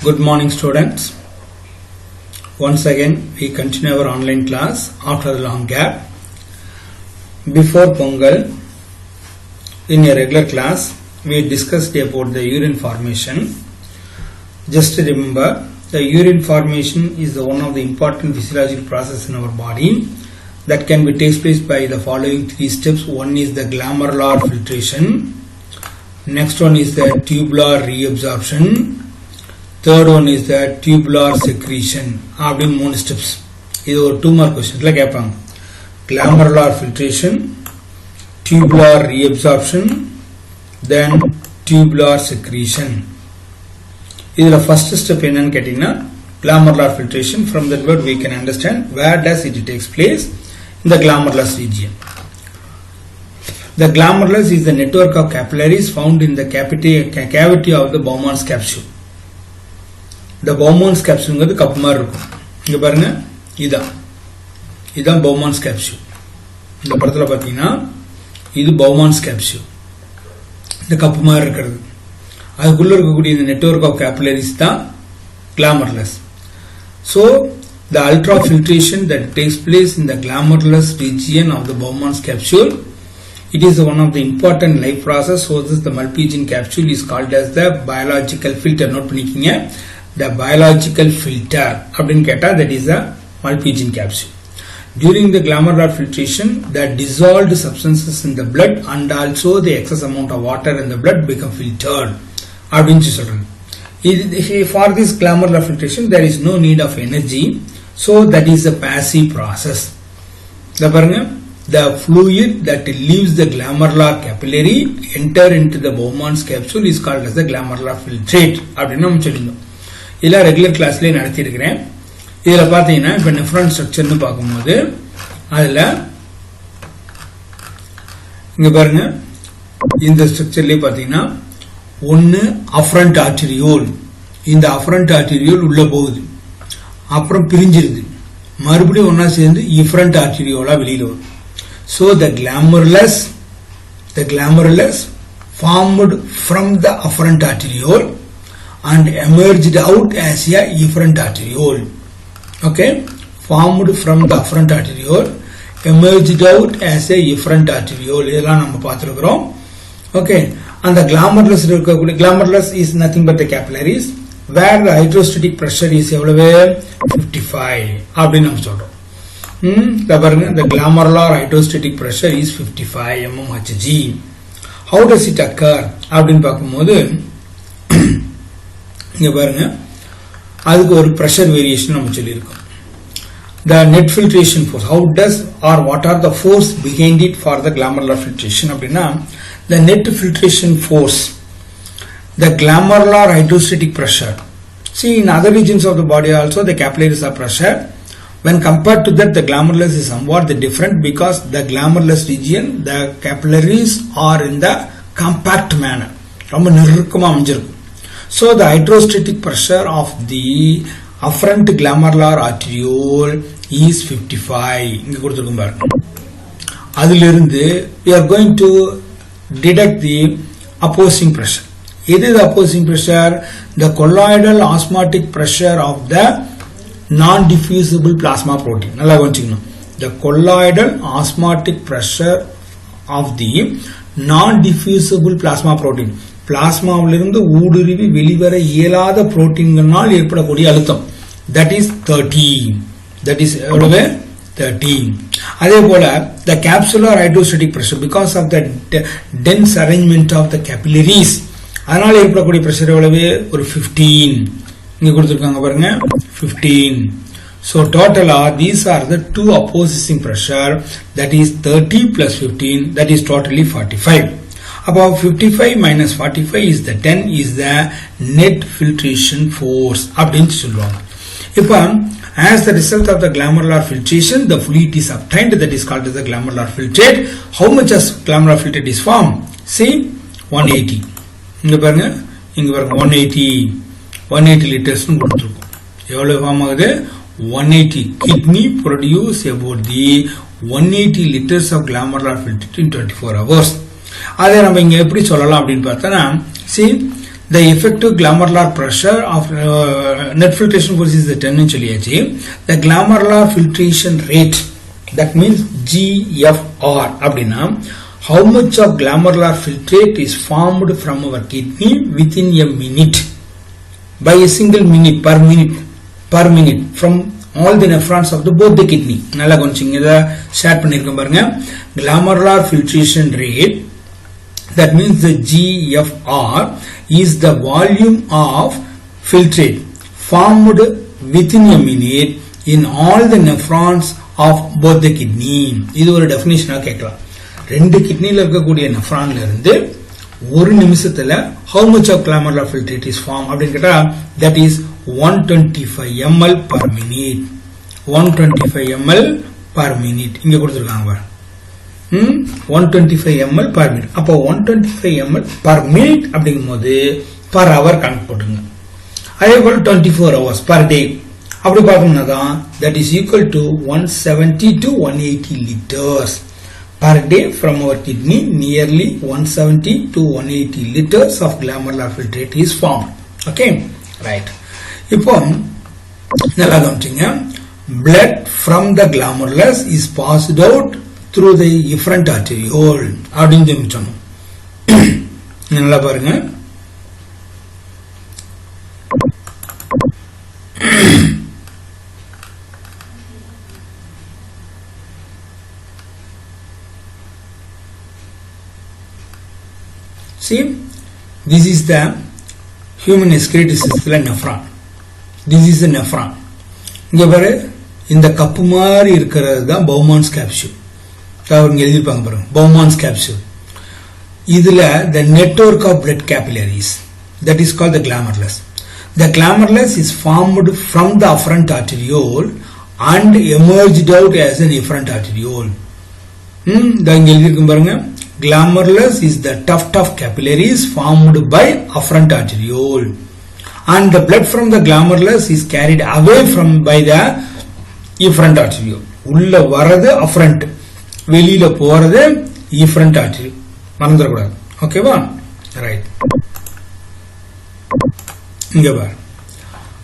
Good morning, students. Once again we continue our online class after a long gap. Before Pongal, in a regular class we discussed about the urine formation. Just remember, the urine formation is one of the important physiological process in our body that can be takes place by the following three steps. One is the glomerular filtration, next one is the tubular reabsorption, third one is the tubular secretion. அப்படி மூணு steps. இது ஒரு 2 mark क्वेश्चनல கேட்பாங்க. Glomerular filtration, tubular reabsorption, then tubular secretion. இதுல first step என்னன்னு கேட்டீங்கன்னா glomerular filtration. From that word we can understand where does it takes place in the glomerulus region. The glomerulus is the network of capillaries found in the cavity of the Bowman's capsule. The Bowman's capsule is cup மாதிரி இருக்கும். இங்க பாருங்க, இதான் Bowman's capsule. இந்த படத்துல பாத்தீங்கன்னா இது Bowman's capsule. இந்த கப் மாதிரி இருக்கிறது. அதுக்குள்ள இருக்கக்கூடிய இந்த நெட்வொர்க் ஆஃப் capillaries தான் glomerulus. So the ultrafiltration that takes place in the glomerulus region of the Bowman's capsule, it is one of the important life process. So this the Malpighian capsule is called as the biological filter. Note பண்ணிக்கீங்க, the biological filter அப்படினு கேட்டா that is the Malpighian capsule. During the glomerular filtration, the dissolved substances in the blood and also the excess amount of water in the blood become filtered அப்படினு சொல்றாங்க. For this glomerular filtration there is no need of energy, so that is a passive process. The fluid that leaves the glomerular capillary enter into the Bowman's capsule is called as the glomerular filtrate அப்படினு நம்ம சொல்லிருந்தோம். இதெல்லாம் regular கிளாஸ்லயே நடத்தி இருக்கிறேன். இதுல பாத்தீங்கன்னா இப்ப nephron ஸ்ட்ரக்சர்னு பார்க்கும்போது அதுல இங்க பாருங்க, இந்த ஸ்ட்ரக்சர்லயே பாத்தீங்கன்னா ஒன்னு அஃபரண்ட் ஆர்டரியோல். இந்த அஃபரண்ட் ஆர்டரியோல் உள்ள போகுது, அப்புறம் பிரிஞ்சிருது, மறுபடியும் ஒன்னா சேர்ந்து இஃபரண்ட் ஆர்டரியோலா வெளியில வரும். So the glomerulus formed from the afferent arteriole and emerged out as a efferent arteriole. Okay, formed from the afferent arteriole, emerged out as a efferent arteriole. இதெல்லாம் நம்ம பார்த்திருக்கிறோம். Okay, and the glomerulus is nothing but the capillaries where the hydrostatic pressure is எவ்வளவு 55 அப்படின்னு நம்ம சொல்றோம். The glomerular hydrostatic pressure is 55 mmHg. How does it occur அப்படின்னு பார்க்கும்போது இங்க பாருங்க, அதுக்கு ஒரு pressure variation நம்ம சொல்லியிருக்கோம். The net filtration force, how does or what are the force behind it for the glomerular filtration அப்படின்னா, the net filtration force, the glomerular hydrostatic pressure. See, in other regions of the body also the capillaries are pressure. When compared to that, the glomerulus is somewhat different because the glomerulus region, the capillaries are in the compact manner. ரொம்ப நெருக்கமா அமைஞ்சிருக்கும். So the hydrostatic pressure of the afferent glomerular arteriole is 55. இங்க கொடுத்திருக்கும் பாருங்க. அதிலிருந்து we are going to deduct the opposing pressure. எது the opposing pressure? The colloidal osmotic pressure of the non-diffusible plasma protein. நல்லா கவனிச்சுக்கணும். The colloidal osmotic pressure of the non-diffusible plasma protein. பிளாஸ்மாவிலிருந்து ஊடுருவி வெளிவர இயலாத புரோட்டீன்களால் ஏற்படக்கூடிய அழுத்தம், that is 30. That is எவ்வளவு 30. அதே போல the capsular hydrostatic pressure because of the dense arrangement of the capillaries, அதனால ஏற்படக்கூடிய பிரஷர் எவ்வளவு ஒரு 15. இங்க கொடுத்திருக்காங்க பாருங்க 15. So total these are the two opposing pressure, that is 30 plus 15, that is totally 45. About 55 minus 45 is the 10 is the net filtration force அப்படினு சொல்லுவாங்க. இப்ப as the result of the glomerular filtration the fluid is obtained, that is called as the glomerular filtrate. How much as glomerular filtrate is formed? See, 180. இங்க பாருங்க 180 liters னு கொடுத்திருக்கோம். எவ்வளவு form ஆகுது? 180. Kidney produce about the 180 liters of glomerular filtrate in 24 hours. அதை நம்ம இங்க எப்படி சொல்லலாம் அப்படின்னு பார்த்தா, see the effective glomerular pressure of net filtration force is the 10 சொல்லியாச்சு. The glomerular filtration rate, that means GFR அப்படின்னா how much of glomerular filtrate is formed from our kidney within a minute, by a single minute, per minute from all the nephrons of the both the kidney. நல்லா கொஞ்சம் இத share பண்ணிருக்கேன் பாருங்க. Glomerular filtration rate, that means the GFR is the volume of filtrate formed within a minute in all the nephrons of both the kidney. இது ஒரு டெஃபினிஷனா கேட்கலாம். ரெண்டு கிட்னில இருக்கக்கூடிய நெஃப்ரான்ல இருந்து ஒரு நிமிஷத்துல how much of glomerular filtrate is formed அப்படினு கேட்டா that is 125 ml per minute. 125 ml per minute இங்க கொடுத்திருக்காங்க பாருங்க. 125 ml per minute. அப்போ 125 ml per minute அப்படிங்கும்போது per hour கணக்கு போட்டுங்க. அதே போல 24 hours per day அப்படி பார்த்தோம்னா தான் that is equal to 170 to 180 liters per day from our kidney. Nearly 170 to 180 liters of glomerular filtrate is formed. Okay, right. இப்போ நல்லா கவனிச்சீங்க. Blood from the glomerulus is passed out through the efferent arteriole அப்படின்னு சொன்னோம். நல்லா பாருங்க. See, this is the human excreted nephron. This is the nephron. இங்க பாரு, இந்த cup மாதிரி இருக்கிறது தான் Bowman's capsule. அவங்க எழுதிருப்பாங்க பாருங்க, Bowman's capsule. இதுல the network of blood capillaries, that is called the glomerulus. The glomerulus is formed from the afferent arteriole and emerged out as an efferent arteriole. இங்க எழுதிருக்கும் பாருங்க, glomerulus is the tuft of capillaries formed by afferent arteriole, and the blood from the glomerulus is carried away from by the efferent arteriole. உள்ள வரது afferent, வெளியில போறது efferent arteriole. மறந்துட கூடாது. ஓகேவா? Right. இங்க பாரு,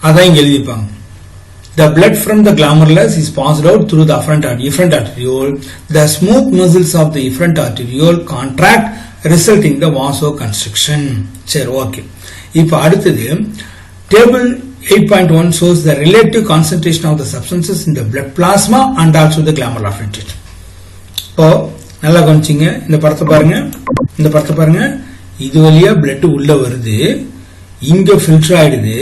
அதான் இங்க எழுதிப்பாங்க. The blood from the glomerulus is passed out through the efferent arteriole. The smooth muscles of the efferent arteriole contract, resulting the vasoconstriction. சரி, ஓகே. இப்போ அடுத்தது table 8.1 shows the relative concentration of the substances in the blood plasma and also the glomerular filtrate. இப்போ நல்லா கவனிச்சீங்க. இந்த படத்தை பாருங்க. இது வழியா பிளட் உள்ள வருது, இங்க ஃபில்டர் ஆயிடுது,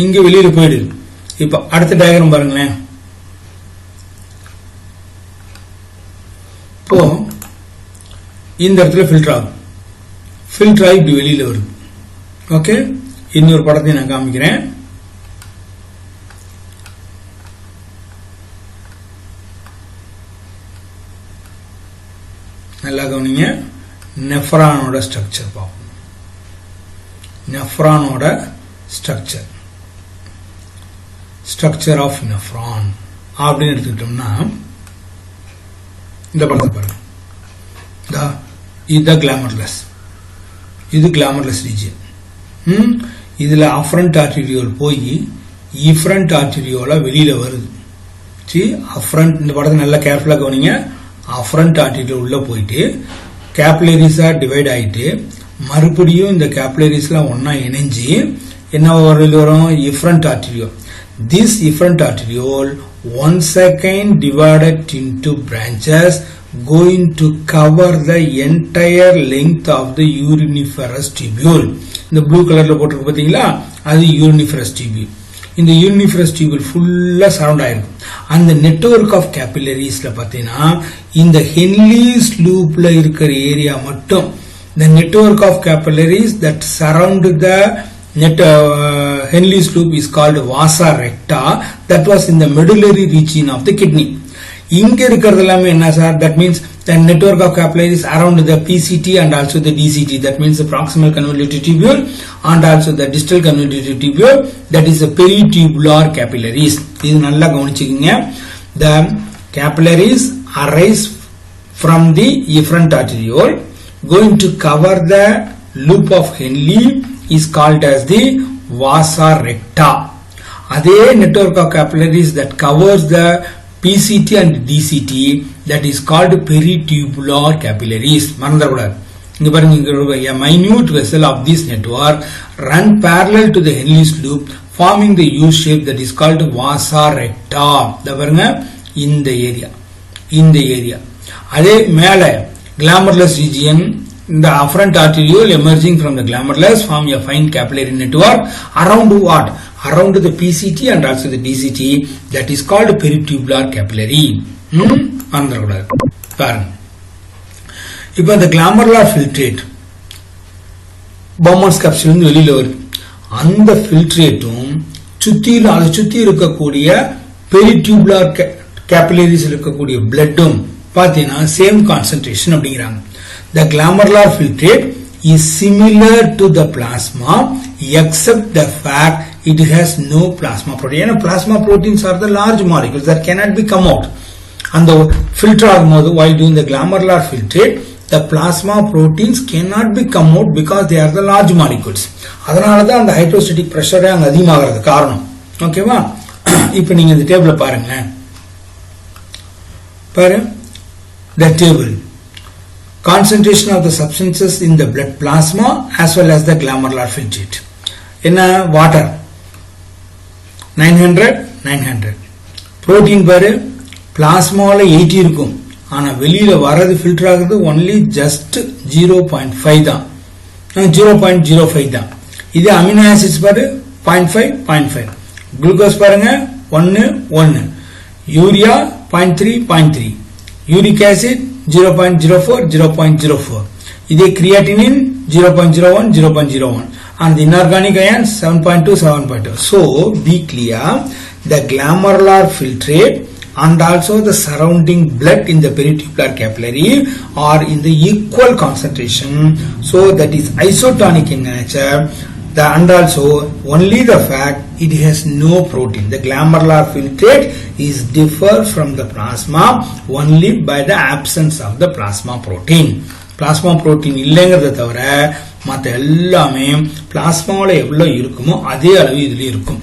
இங்க வெளியில போயிடுது. இப்ப அடுத்த டயக்ராம் பாருங்களேன். இப்போ இந்த இடத்துல ஃபில்டர் ஆகும், ஃபில்டர் ஆகி இப்படி வெளியில வருது. ஓகே, இன்னொரு படத்தை நான் காமிக்கிறேன். நல்லா கவனிங்க. நெஃப்ரானோட ஸ்ட்ரக்சர் பார்ப்போம். நெஃப்ரானோட ஸ்ட்ரக்சர் ஆஃப் நெஃப்ரான் அப்படின்னு எடுத்துக்கிட்டோம்னா இந்த படத்தை பாருங்க. இது கிளாமர்லெஸ், இது கிளாமர்லெஸ் ரீஜியன். இதுல அஃபரண்ட் ஆர்டீரியோல் போய் இஃபரண்ட் ஆர்டீரியோலா வெளியில வருது. அஃபரண்ட், இந்த படத்தை நல்லா கேர்ஃபுல்லா கவனிங்க. அஃபரண்ட் ஆர்டீரியோல் உள்ள போயிட்டு கேப்லரிஸா டிவைட் ஆயிட்டு மறுபடியும் இந்த கேப்லரிஸ்லாம் ஒன்னா இணைஞ்சு என்ன வரும், இஃபரண்ட் ஆர்டீரியோல். This efferent arteriole once again divided into branches going to cover the entire length of the uriniferous tubule. இந்த ப்ளூ கலர்ல போட்டிருக்கு பாத்தீங்களா, அது uriniferous tubule. இந்த uriniferous tubule ஃபுல்லா சரவுண்ட் ஆயிருக்கும். அந்த நெட்வொர்க் ஆஃப் கேபிலரிஸ்ல பாத்தீங்கன்னா இந்த ஹென்லிஸ் லூப்ல இருக்கிற ஏரியா மட்டும், the network of capillaries that surround the Henle's loop is called vasa recta, that was in the medullary region of the kidney. இங்க இருக்கிறது எல்லாமே என்ன sir, that means the network of capillaries around the PCT and also the DCT, that means the proximal convoluted tubule and also the distal convoluted tubule, that is the peritubular capillaries. இது நல்லா கவனிச்சுக்கீங்க. The capillaries arise from the efferent arteriole going to cover the loop of Henle is called as the vasa recta. Adhe network of capillaries that covers the PCT and DCT, that is called peritubular capillaries. Marandakudad. A minute vessel of this network run parallel to the Henle's loop, forming the U shape that is called vasa recta. In the area. Adhe mele glomerulus region, the afferent arteriole emerging from the glomerulus form a fine capillary network around what? Around the PCT and also the DCT, that is called peritubular capillary. இப்போ இந்த glomerular filtrate Bowman's capsule இருந்து வெளியில வருது. அந்த ஃபில்ட்ரேட்டும் சுத்தி இருக்கக்கூடிய பெரிடியூபுலர் capillaries இருக்கக்கூடிய பிளட்டும் பாத்தீங்கன்னா சேம் கான்சென்ட்ரேஷன் அப்படிங்கிறாங்க. The glomerular filtrate is similar to the plasma except the fact it has no plasma protein. Plasma proteins are the large molecules that cannot be come out. And the filter while doing the glomerular filtrate, the plasma proteins cannot be come out because they are the large molecules. அதனாலதான் அந்த hydrostatic pressure அங்க அதிகமாகிறது காரணம். ஓகேவா? இப்போ நீங்க இந்த டேபிள்ல பாருங்க. The table. Concentration of the substances in the blood plasma as well as the glomerular filtrate. In water 900. Protein பாரு plasmaல 80 இருக்கும். ஆனா வெளியில வரது ஃபில்டர் ஆகுது only just 0.5 தான். 0.05 தான். இது அமினோ ஆசிட்ஸ் பாரு 0.5. குளுக்கோஸ் பாருங்க 1. யூரியா 0.3. Uric acid 0.04. இதே creatinine 0.01. and the inorganic ions 7.2. So be clear, the glomerular filtrate and also the surrounding blood in the peritubular capillary are in the equal concentration, so that is isotonic in nature. And also only the fact it has no protein. The glomerular filtrate is differ from the plasma only by the absence of the plasma protein. Plasma protein இல்லைங்கிறத தவிர மற்ற எல்லாமே பிளாஸ்மாவில் எவ்வளோ இருக்குமோ அதே அளவு இதுல இருக்கும்.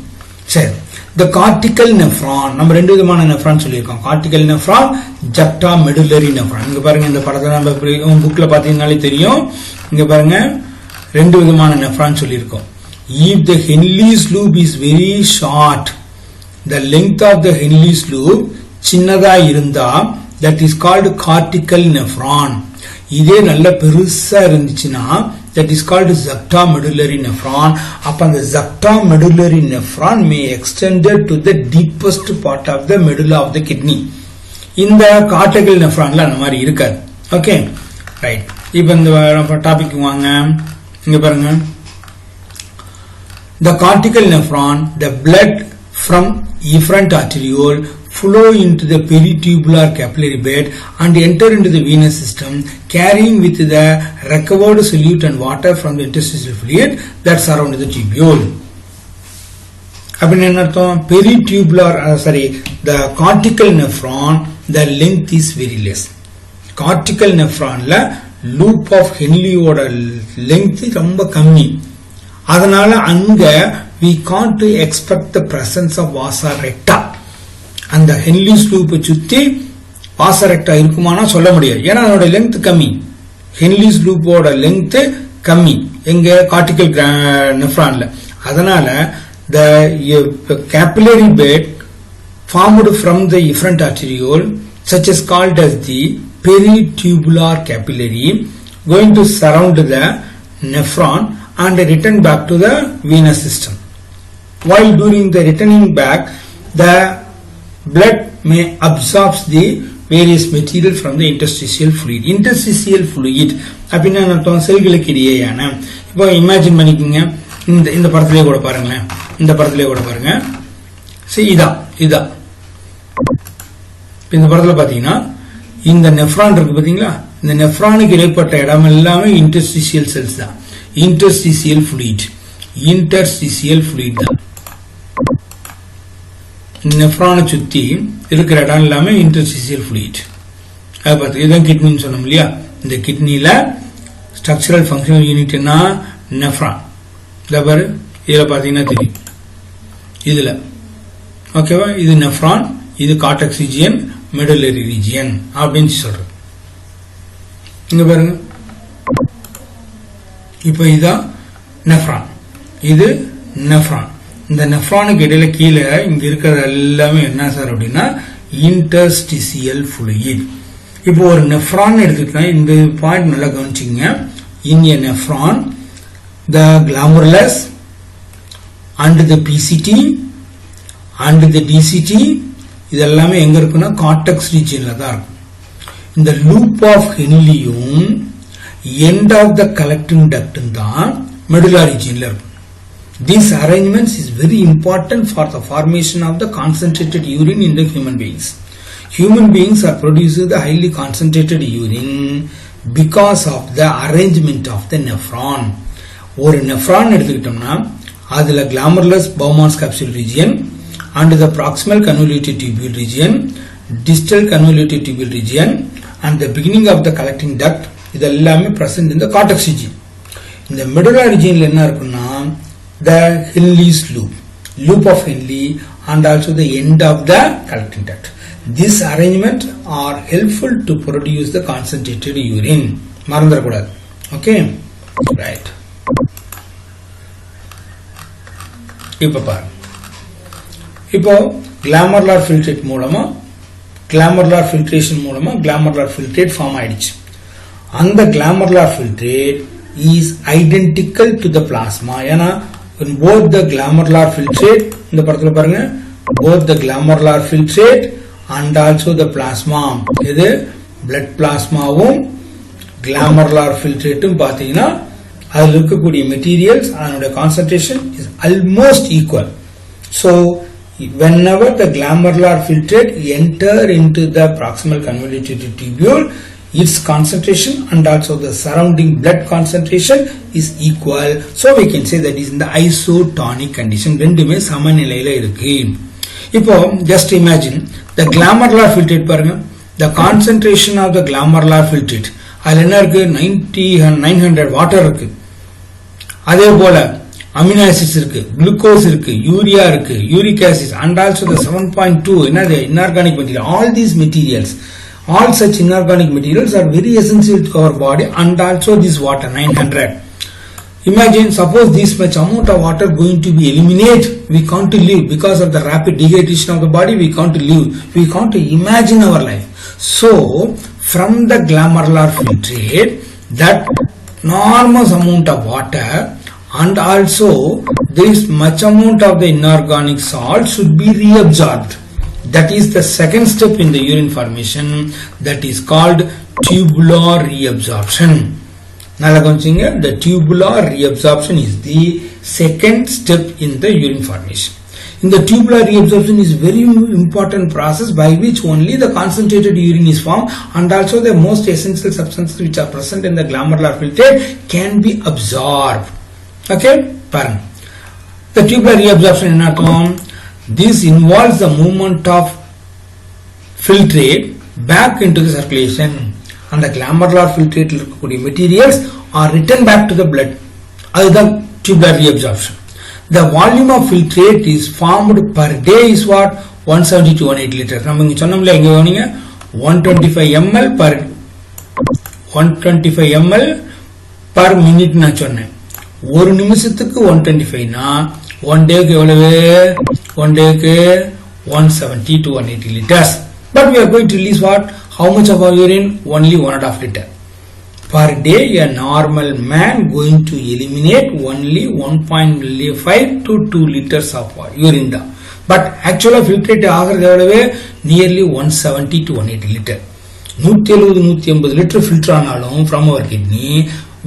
சரி, the cortical nephron, நம்ம ரெண்டு விதமான நெஃப்ரான் சொல்லியிருக்கோம். cortical nephron, juxtamedullary nephron. இங்க பாருங்க, இந்த படத்தை நம்ம புக்ல பாத்தீங்கன்னாலே தெரியும். இங்க பாருங்க, ரெண்டு விதமான நெஃப்ரான் சொல்லியிருக்கோம். if the Henle's loop is very short, the length of the Henle's loop சின்னதா இருந்தா that is called cortical nephron. இதே நல்ல பெருசா இருந்துச்சுன்னா that is called juxtamedullary nephron. அப்ப அந்த juxtamedullary nephron may extended to the deepest part of the medulla of the kidney. இந்த cortical nephronல அந்த மாதிரி இருக்காது. Okay, right. இப்போ இந்த டாபிக் வாங்க. இங்க பாருங்க, the cortical nephron, the blood from efferent arteriole flow into the peritubular capillary bed and enter into the venous system, carrying with the recovered solute and water from the interstitial fluid that surround the tubule. Peritubular, the cortical nephron, the length is very less. Cortical nephron la loop of Henle oda length romba kammi. அதனால அங்க we can't expect the presence of vasa recta. அந்த ஹென்லிஸ் லூப்பை சுத்தி வாசா ரெக்டா இருக்குமானா சொல்ல முடியாது. ஏன்னா அதோட லெங்த் கம்மி. ஹென்லிஸ் லூப்போட லெங்த் கம்மி எங்க கார்டிகல் நெஃப்ரான்ல. அதனால the capillary bed formed from the efferent arteriole, such as called as the peritubular capillary, going to surround the nephron and return back to the venous system. While during the returning back, the blood may absorb the various material from the interstitial fluid. Interstitial fluid அப்படின்னா அர்த்தம் செல்களுக்கு இடையேயான. இப்போ imagine பண்ணிக்கோங்க, இந்த படத்திலே கூட பாருங்களேன். இந்த படத்திலே கூட பாருங்க. சரி, இதான் இந்த படத்துல பாத்தீங்கன்னா இந்த நெஃப்ரான் இருக்கு பாத்தீங்களா? இந்த நெஃப்ரானுக்கு இடைப்பட்ட இடம் எல்லாமே இன்டர்ஸ்டிஷியல் செல்ஸ் தான். இன்டர்ஸ்டிஷியல் ஃப்ளூயிட் தான். நெஃப்ரானை சுத்தி இருக்கிற இடம் எல்லாமே இன்டர்ஸ்டிஷியல் ஃப்ளூயிட். அது பார்த்து இதுதான் கிட்னின்னு சொன்னோம் இல்லையா? இந்த கிட்னில ஸ்ட்ரக்சரல் ஃபங்க்ஷனல் யூனிட் என்ன? நெஃப்ரான். இந்த பாரு இதுல பாத்தீங்கன்னா தெரியும் இதுல ஓகேவா இது நெஃப்ரான் இது கார்டெக்ஸ் ரீஜியன் மெடுலரி ரீஜியன் அப்படின்னு சொல்றது இங்க பாருங்க இப்போ இதான் நெஃப்ரான் இது நெஃப்ரான் இந்த நெஃப்ரானுக்கு இடையில கீழே இங்க இருக்கிறது எல்லாமே என்ன சார் அப்படின்னா இன்டர்ஸ்டிசியல் ஃப்ளூயிட் இப்போ ஒரு நெஃப்ரான் எடுத்துக்கிட்டா இந்த பாயிண்ட் நல்லா கவனிச்சிங்க இன் எ nephron the glomerulus and the PCT and the DCT இதெல்லாமே எங்க இருக்குன்னா கார்டெக்ஸ் ரீஜியன்ல தான் இருக்கும் இந்த லூப் ஆஃப் ஹென்லியும் end of the collecting duct தான் மெடுலா ரீஜியன்ல இருக்கும் These arrangements is very important for the formation of the concentrated urine in the human beings. Human beings are producing the highly concentrated urine because of the arrangement of the nephron. ஒரு nephron எடுத்துக்கிட்டோம்னா அதுல glomerulus Bowman's capsule region and the proximal convoluted tubule region, distal convoluted tubule region and the beginning of the collecting duct இதெல்லாமே present in the cortex region. இந்த medulla region என்ன இருக்குன்னா the Henle's loop of Henle and also the end of the collecting duct. This arrangement are helpful to produce the concentrated urine. மறந்துடக்கூடாது. Okay, right. இப்போ பாருங்க. இப்போ glomerular filtrate மூலமா glomerular filtration மூலமா glomerular filtrate form ஆயிடுச்சு. அந்த glomerular filtrate is identical to the plasma. ஏனா in both the glomerular filtrate இந்த படத்துல பாருங்க both the glomerular filtrate and also the plasma இது blood plasmaவும் glomerular filtrateம் பாத்தீங்கன்னா அதில் இருக்கக்கூடிய materials அதனுடைய concentration is almost equal. So whenever the glomerular filtrate enter into the proximal convoluted tubule, its concentration and also the surrounding blood concentration is equal. So we can say that is in the isotonic condition. ரெண்டுமே சமநிலையில இருக்கு. இப்போ just imagine the glomerular filtrate பாருங்க. The concentration of the glomerular filtrate அதுல என்ன இருக்கு 900 water இருக்கு. அதே போல அமினோ ஆசிட்ஸ் இருக்கு, குளுக்கோஸ் இருக்கு, யூரியா இருக்கு, uric acid and also the 7.2 என்னது inorganic material. All these materials, all such inorganic materials are very essential to our body and also this water 900. Imagine suppose this much amount of water going to be eliminated, we can't live because of the rapid dehydration of the body, we can't live, we can't imagine our life. So from the glomerular filtrate that enormous amount of water and also this much amount of the inorganic salt should be reabsorbed. That is the second step in the urine formation, that is called tubular reabsorption. The tubular reabsorption is the second step in the urine formation. In the tubular reabsorption is very important process by which only the concentrated urine is formed and also the most essential substances which are present in the glomerular filtrate can be absorbed. Okay, parang. The tubular reabsorption in atom, this involves the movement of filtrate back into the circulation and the glomerular filtrate materials are returned back to the blood. That is the tubular reabsorption. The volume of filtrate is formed per day is what 170 to 180 liters. நம்ம இங்க சொன்னோம்ல எங்க வந்தீங்க 125 ml per minute நான் சொன்னேன். ஒரு நிமிஷத்துக்கு 125 னா one day க்கு எவ்வளவு? One day க்கு 170 to 180 liters. But we are going to release what? How much of our urine? Only 1.5 liter. Per day, a normal man going to eliminate only 1.5 to 2 liters of urine. But actually filtrate ஆகிறது nearly 170 to 180 liter. 170-180 liter filter ஆனாலும் from our kidney,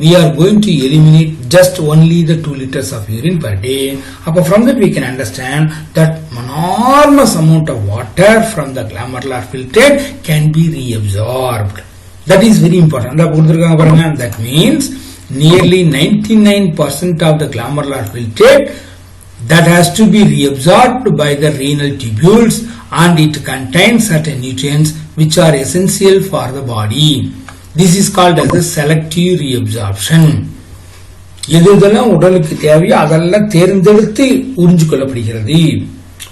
we are going to eliminate just only the 2 liters of urine per day. From that we can understand that enormous amount of water from the glomerular filtrate can be reabsorbed. That is very important. That means nearly 99% of the glomerular filtrate that has to be reabsorbed by the renal tubules and it contains certain nutrients which are essential for the body. This is called as the selective reabsorption. எதெல்லாம் உடலுக்கு தேவையோ அதெல்லாம் தேர்ந்தெடுத்து உறிஞ்சு கொள்ளப்படுகிறது.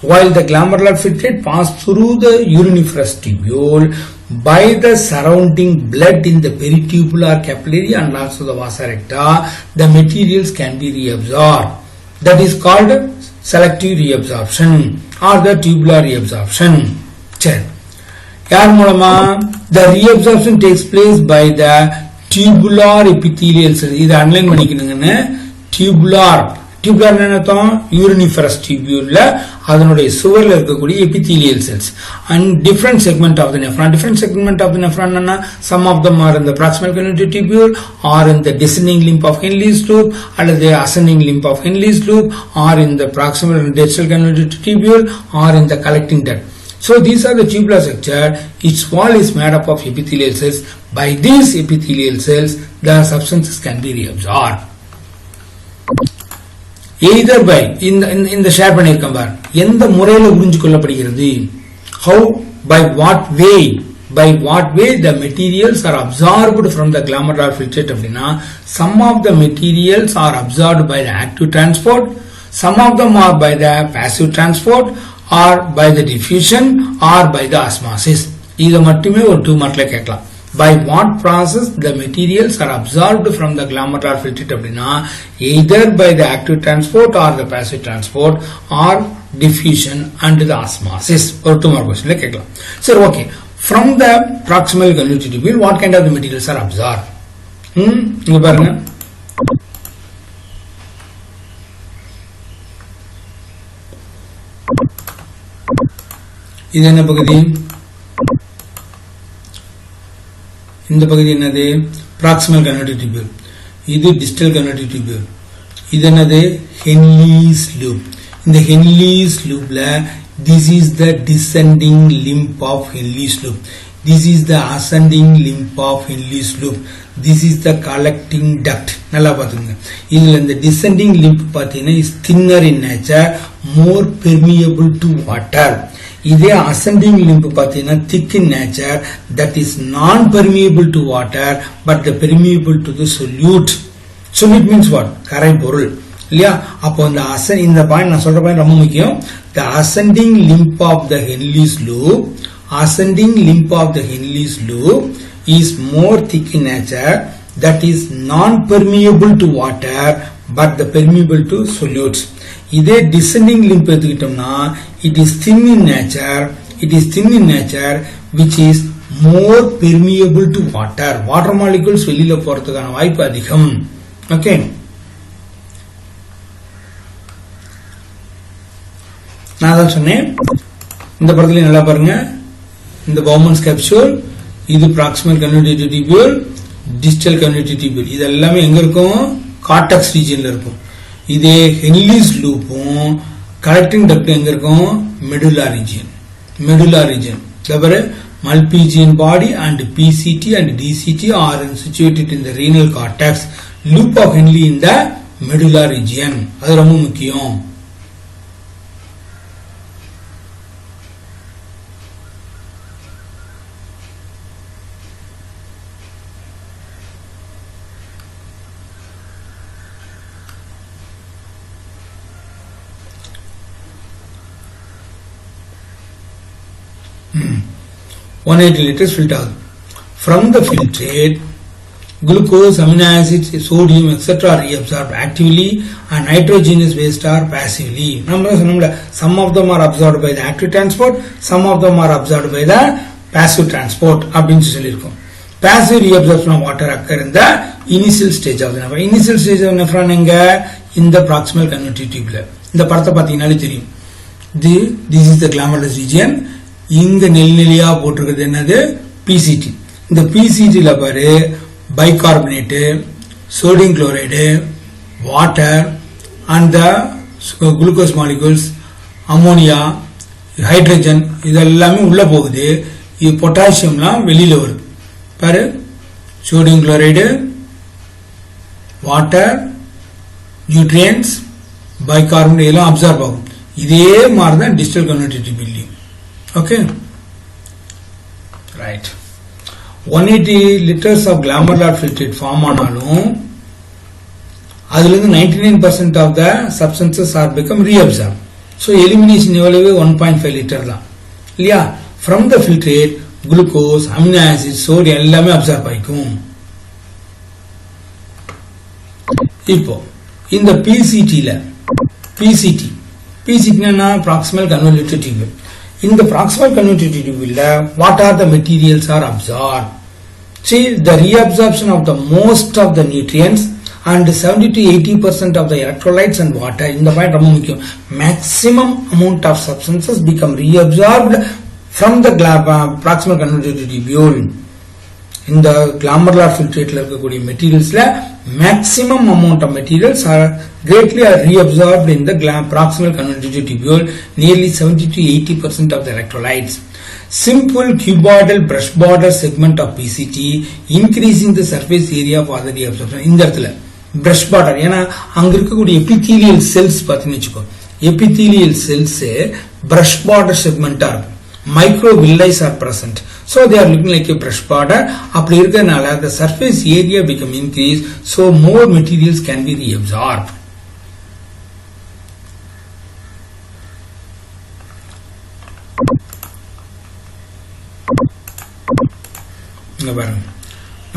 While the glomerular filtrate pass through the uriniferous tubule by the surrounding blood in the peritubular capillary and also the vasa recta, the materials can be reabsorbed. That is called selective reabsorption or the tubular reabsorption. யார் மூலமா? The reabsorption takes place by the tubular epithelial cells. இதை அன்லைன் பண்ணிக்கணுங்கன்னு. tubular என்ன அர்த்தம்? uriniferous tubule அதனுடைய சுவர்ல இருக்கக்கூடிய epithelial cells and different segment of the nephron என்ன? some of them are in the proximal convoluted tubule or in the descending limb of Henle's loop அல்லது ascending limb of Henle's loop or in the proximal and distal convoluted tubule or in the collecting duct. So these are the tubular structure. Its wall is made up of epithelial cells. By these epithelial cells, the substances can be reabsorbed. Either by in the share பண்ணிருக்கேன் பார், எந்த முறையில உறிஞ்சு கொள்ளப்படுகிறது? How, by what way the materials are absorbed from the glomerular filtrate அப்படின்னா, some of the materials are absorbed by the active transport, some of them are by the passive transport or by the diffusion or by the osmosis. இத மட்டுமே ஒரு 2 மார்க்ல கேட்கலாம். By what process the materials are absorbed from the glomerular filtrate அப்படின்னா, either by the active transport or the passive transport or diffusion and the osmosis. ஒரு 2 mark क्वेश्चनல கேட்கலாம். சரி, okay. From the proximal convoluted tubule what kind of the materials are absorbed? இங்க பாருங்க. இது என்ன பகுதி? இந்த பகுதி என்னது? proximal convoluted tubule. இது distal convoluted tubule. இது என்னது? Henle's loop. இந்த Henle's loopல this is the descending limb of Henle's loop. This is the ascending limb of Henle's loop. This is the collecting duct. நல்லா பாத்துங்க. இதுல இந்த descending limb பாத்தீங்கன்னா is thinner in nature, more permeable to water. இதே ascending limb பாத்தீங்கன்னா thick in nature, that is non-permeable to water but the permeable to the solute. Solute means what? கரை பொருள் இல்லையா? அப்போ இந்த பாயிண்ட் நான் சொல்ற பாயிண்ட் ரொம்ப முக்கியம். The ascending limb of the Henle's loop is more thick in nature, that is non-permeable to water but the permeable to solutes. இதே descending limb எடுத்துக்கிட்டோம்னா it is thin in nature which is more permeable to water. Water molecules வெளியில போறதுக்கான வாய்ப்பு அதிகம். Okay, நான் தான் சொன்னேன். இந்த படத்துல நல்லா பாருங்க. இந்த Bowman's capsule, இது proximal convoluted tubule, distal convoluted tubule. இது எல்லாமே எங்க இருக்கும்? cortex regionல இருக்கும். இதே Henle's loopம் collecting duct எங்க இருக்கும்? medulla region. தவிர Malpighian body and PCT and DCT are situated in the renal cortex. Loop of Henle in the medulla region. அது ரொம்ப முக்கியம். — 180 liters filter. From the filtrate, glucose, amino acids, sodium, etc. are reabsorbed actively and nitrogenous waste are passively. Some of them are absorbed by the active transport, some of them are absorbed by the passive transport. Passive reabsorption of water occur in the initial stage of the nephron. Initial stage of the nephron in the proximal convoluted tubule. இந்த படத்தை பார்த்தீங்கன்னாலே தெரியும். This is the glomerulus region. இங்க நெல்லியா போட்டிருக்கிறது என்னது? PCT. இந்த PCT ல பாரு bicarbonate, sodium chloride, water and the glucose molecules, ammonia, hydrogen இதெல்லாமே உள்ள போகுது. இது பொட்டாசியம்லாம் வெளியில வருது. பாரு sodium chloride, water, nutrients, bicarbonate இதெல்லாம் அப்சார்ப் ஆகும். இதே மாதிரி தான் distal converted டியூபில். Okay, right. 180 liters of glomerular filtrate form ஆனாலும் அதிலிருந்து 99% of the substances are become reabsorbed. So elimination எவ்வளவு 1.5 liter தான் இல்லையா? From the filtrate glucose, amino acids, sodium எல்லாமே அப்சார்ப் ஆயிக்கும். இப்போ இந்த PCT னா proximal convoluted tubule. In the proximal convoluted tubule, what are the materials are absorbed? See, the reabsorption of the most of the nutrients and 70 to 80% of the electrolytes and water. In the point, maximum amount of substances become reabsorbed from the proximal convoluted tubule. In the glomerular filtrate materials, maximum amount of materials are greatly reabsorbed in the proximal convoluted tubule, nearly 70 to 80% of the electrolytes. Simple cuboidal brush border segment of PCT increasing the surface area for the reabsorption. In the brush border, ஏனா அங்க இருக்கக்கூடிய epithelial cells பாத்தீங்க வெச்சுக்கோ. Epithelial cells brush border segment are microvilli are present. So they are looking like a brush border. அப்படி இருக்கனால the surface area become increased, so more materials can be reabsorbed.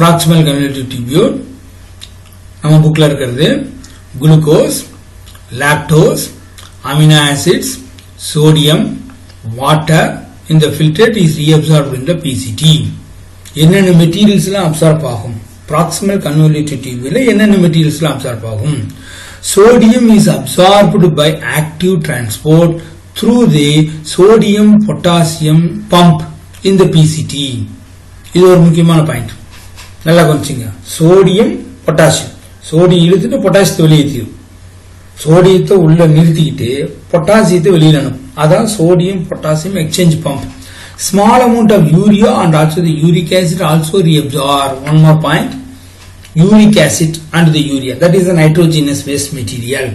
Proximal convoluted tubule நம்ம புக்ல இருக்குது glucose, lactose, amino acids, sodium, water in the filtrate is reabsorbed in the PCT. என்னென்ன materials எல்லாம் absorb ஆகும்? proximal convoluted tubule என்னென்ன materials எல்லாம் absorb ஆகும்? Sodium is absorbed by active transport through the sodium potassium pump in the PCT. இது ஒரு முக்கியமான point. நல்லா கவனிச்சுங்க. சோடியம் பொட்டாசியம், சோடியம் இழுத்துட்டு பொட்டாசியத்தை வெளியேற்றிடும். சோடியத்தை உள்ள நிறுத்திக்கிட்டு பொட்டாசியத்தை வெளியில அனுப்பும். அதான் sodium potassium exchange pump. Small amount of urea and also the uric acid also reabsorb. One more point, uric acid and the urea, that is the nitrogenous waste material.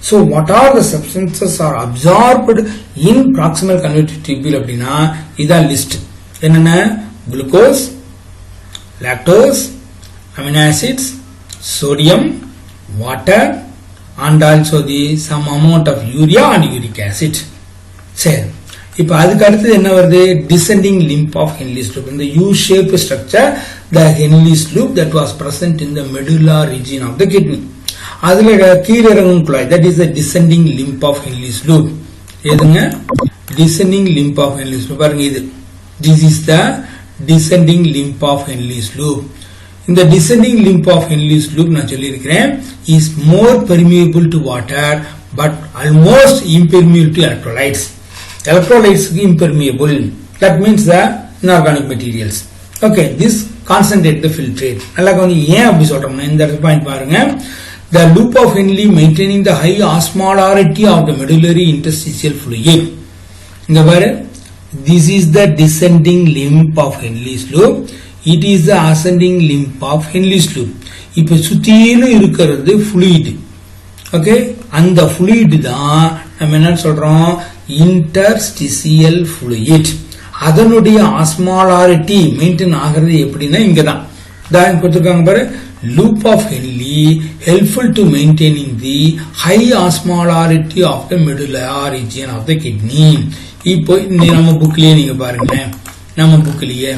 So what are the substances are absorbed in proximal convoluted tubule அப்படின்னா இதான் list. என்னென்ன? glucose, lactose, amino acids, sodium, water and also the some amount of urea and uric acid. சரி, இப்ப அதுக்கு அடுத்து என்ன வருது? descending limb of Henle's loop. In the U-shaped structure, the Henle's loop that was present in the medulla region of the kidney. அதுல கீழ இறங்கும் குழாய், that is the descending limb of Henle's loop. எதுங்க? descending limb of Henle's loop. பாருங்க இது. This is the descending limb of Henle's loop. இந்த descending limb of Henle's loop நான் சொல்லியிருக்கிறேன் is more permeable to water but almost impermeable to electrolytes. Electrolytes impermeable. That means the inorganic materials. Okay, this concentrate the filtrate. நல்லா கொஞ்சம் ஏன் அப்படி சொல்றோம்னா இந்த point பாருங்க. The loop of Henle maintaining the high osmolarity of the medullary interstitial fluid. இங்க பாரு, this is the descending limb of Henle's loop. It is the ascending limb of Henle's loop. இப்ப சுத்தியிலும் இருக்கிறது fluid. Okay, அந்த fluid தான் நம்ம என்ன சொல்றோம்? interstitial fluid. அதனுடைய osmolarity மெயின்டைன் ஆகிறது எப்படின்னா இங்கதான் தான் கொடுத்திருக்காங்க பாரு. loop of Henle helpful to maintaining the high osmolarity of the medulla region of the kidney. இப்போ நம்ம புக்லயே நீங்க பாருங்க, நம்ம புக்லயே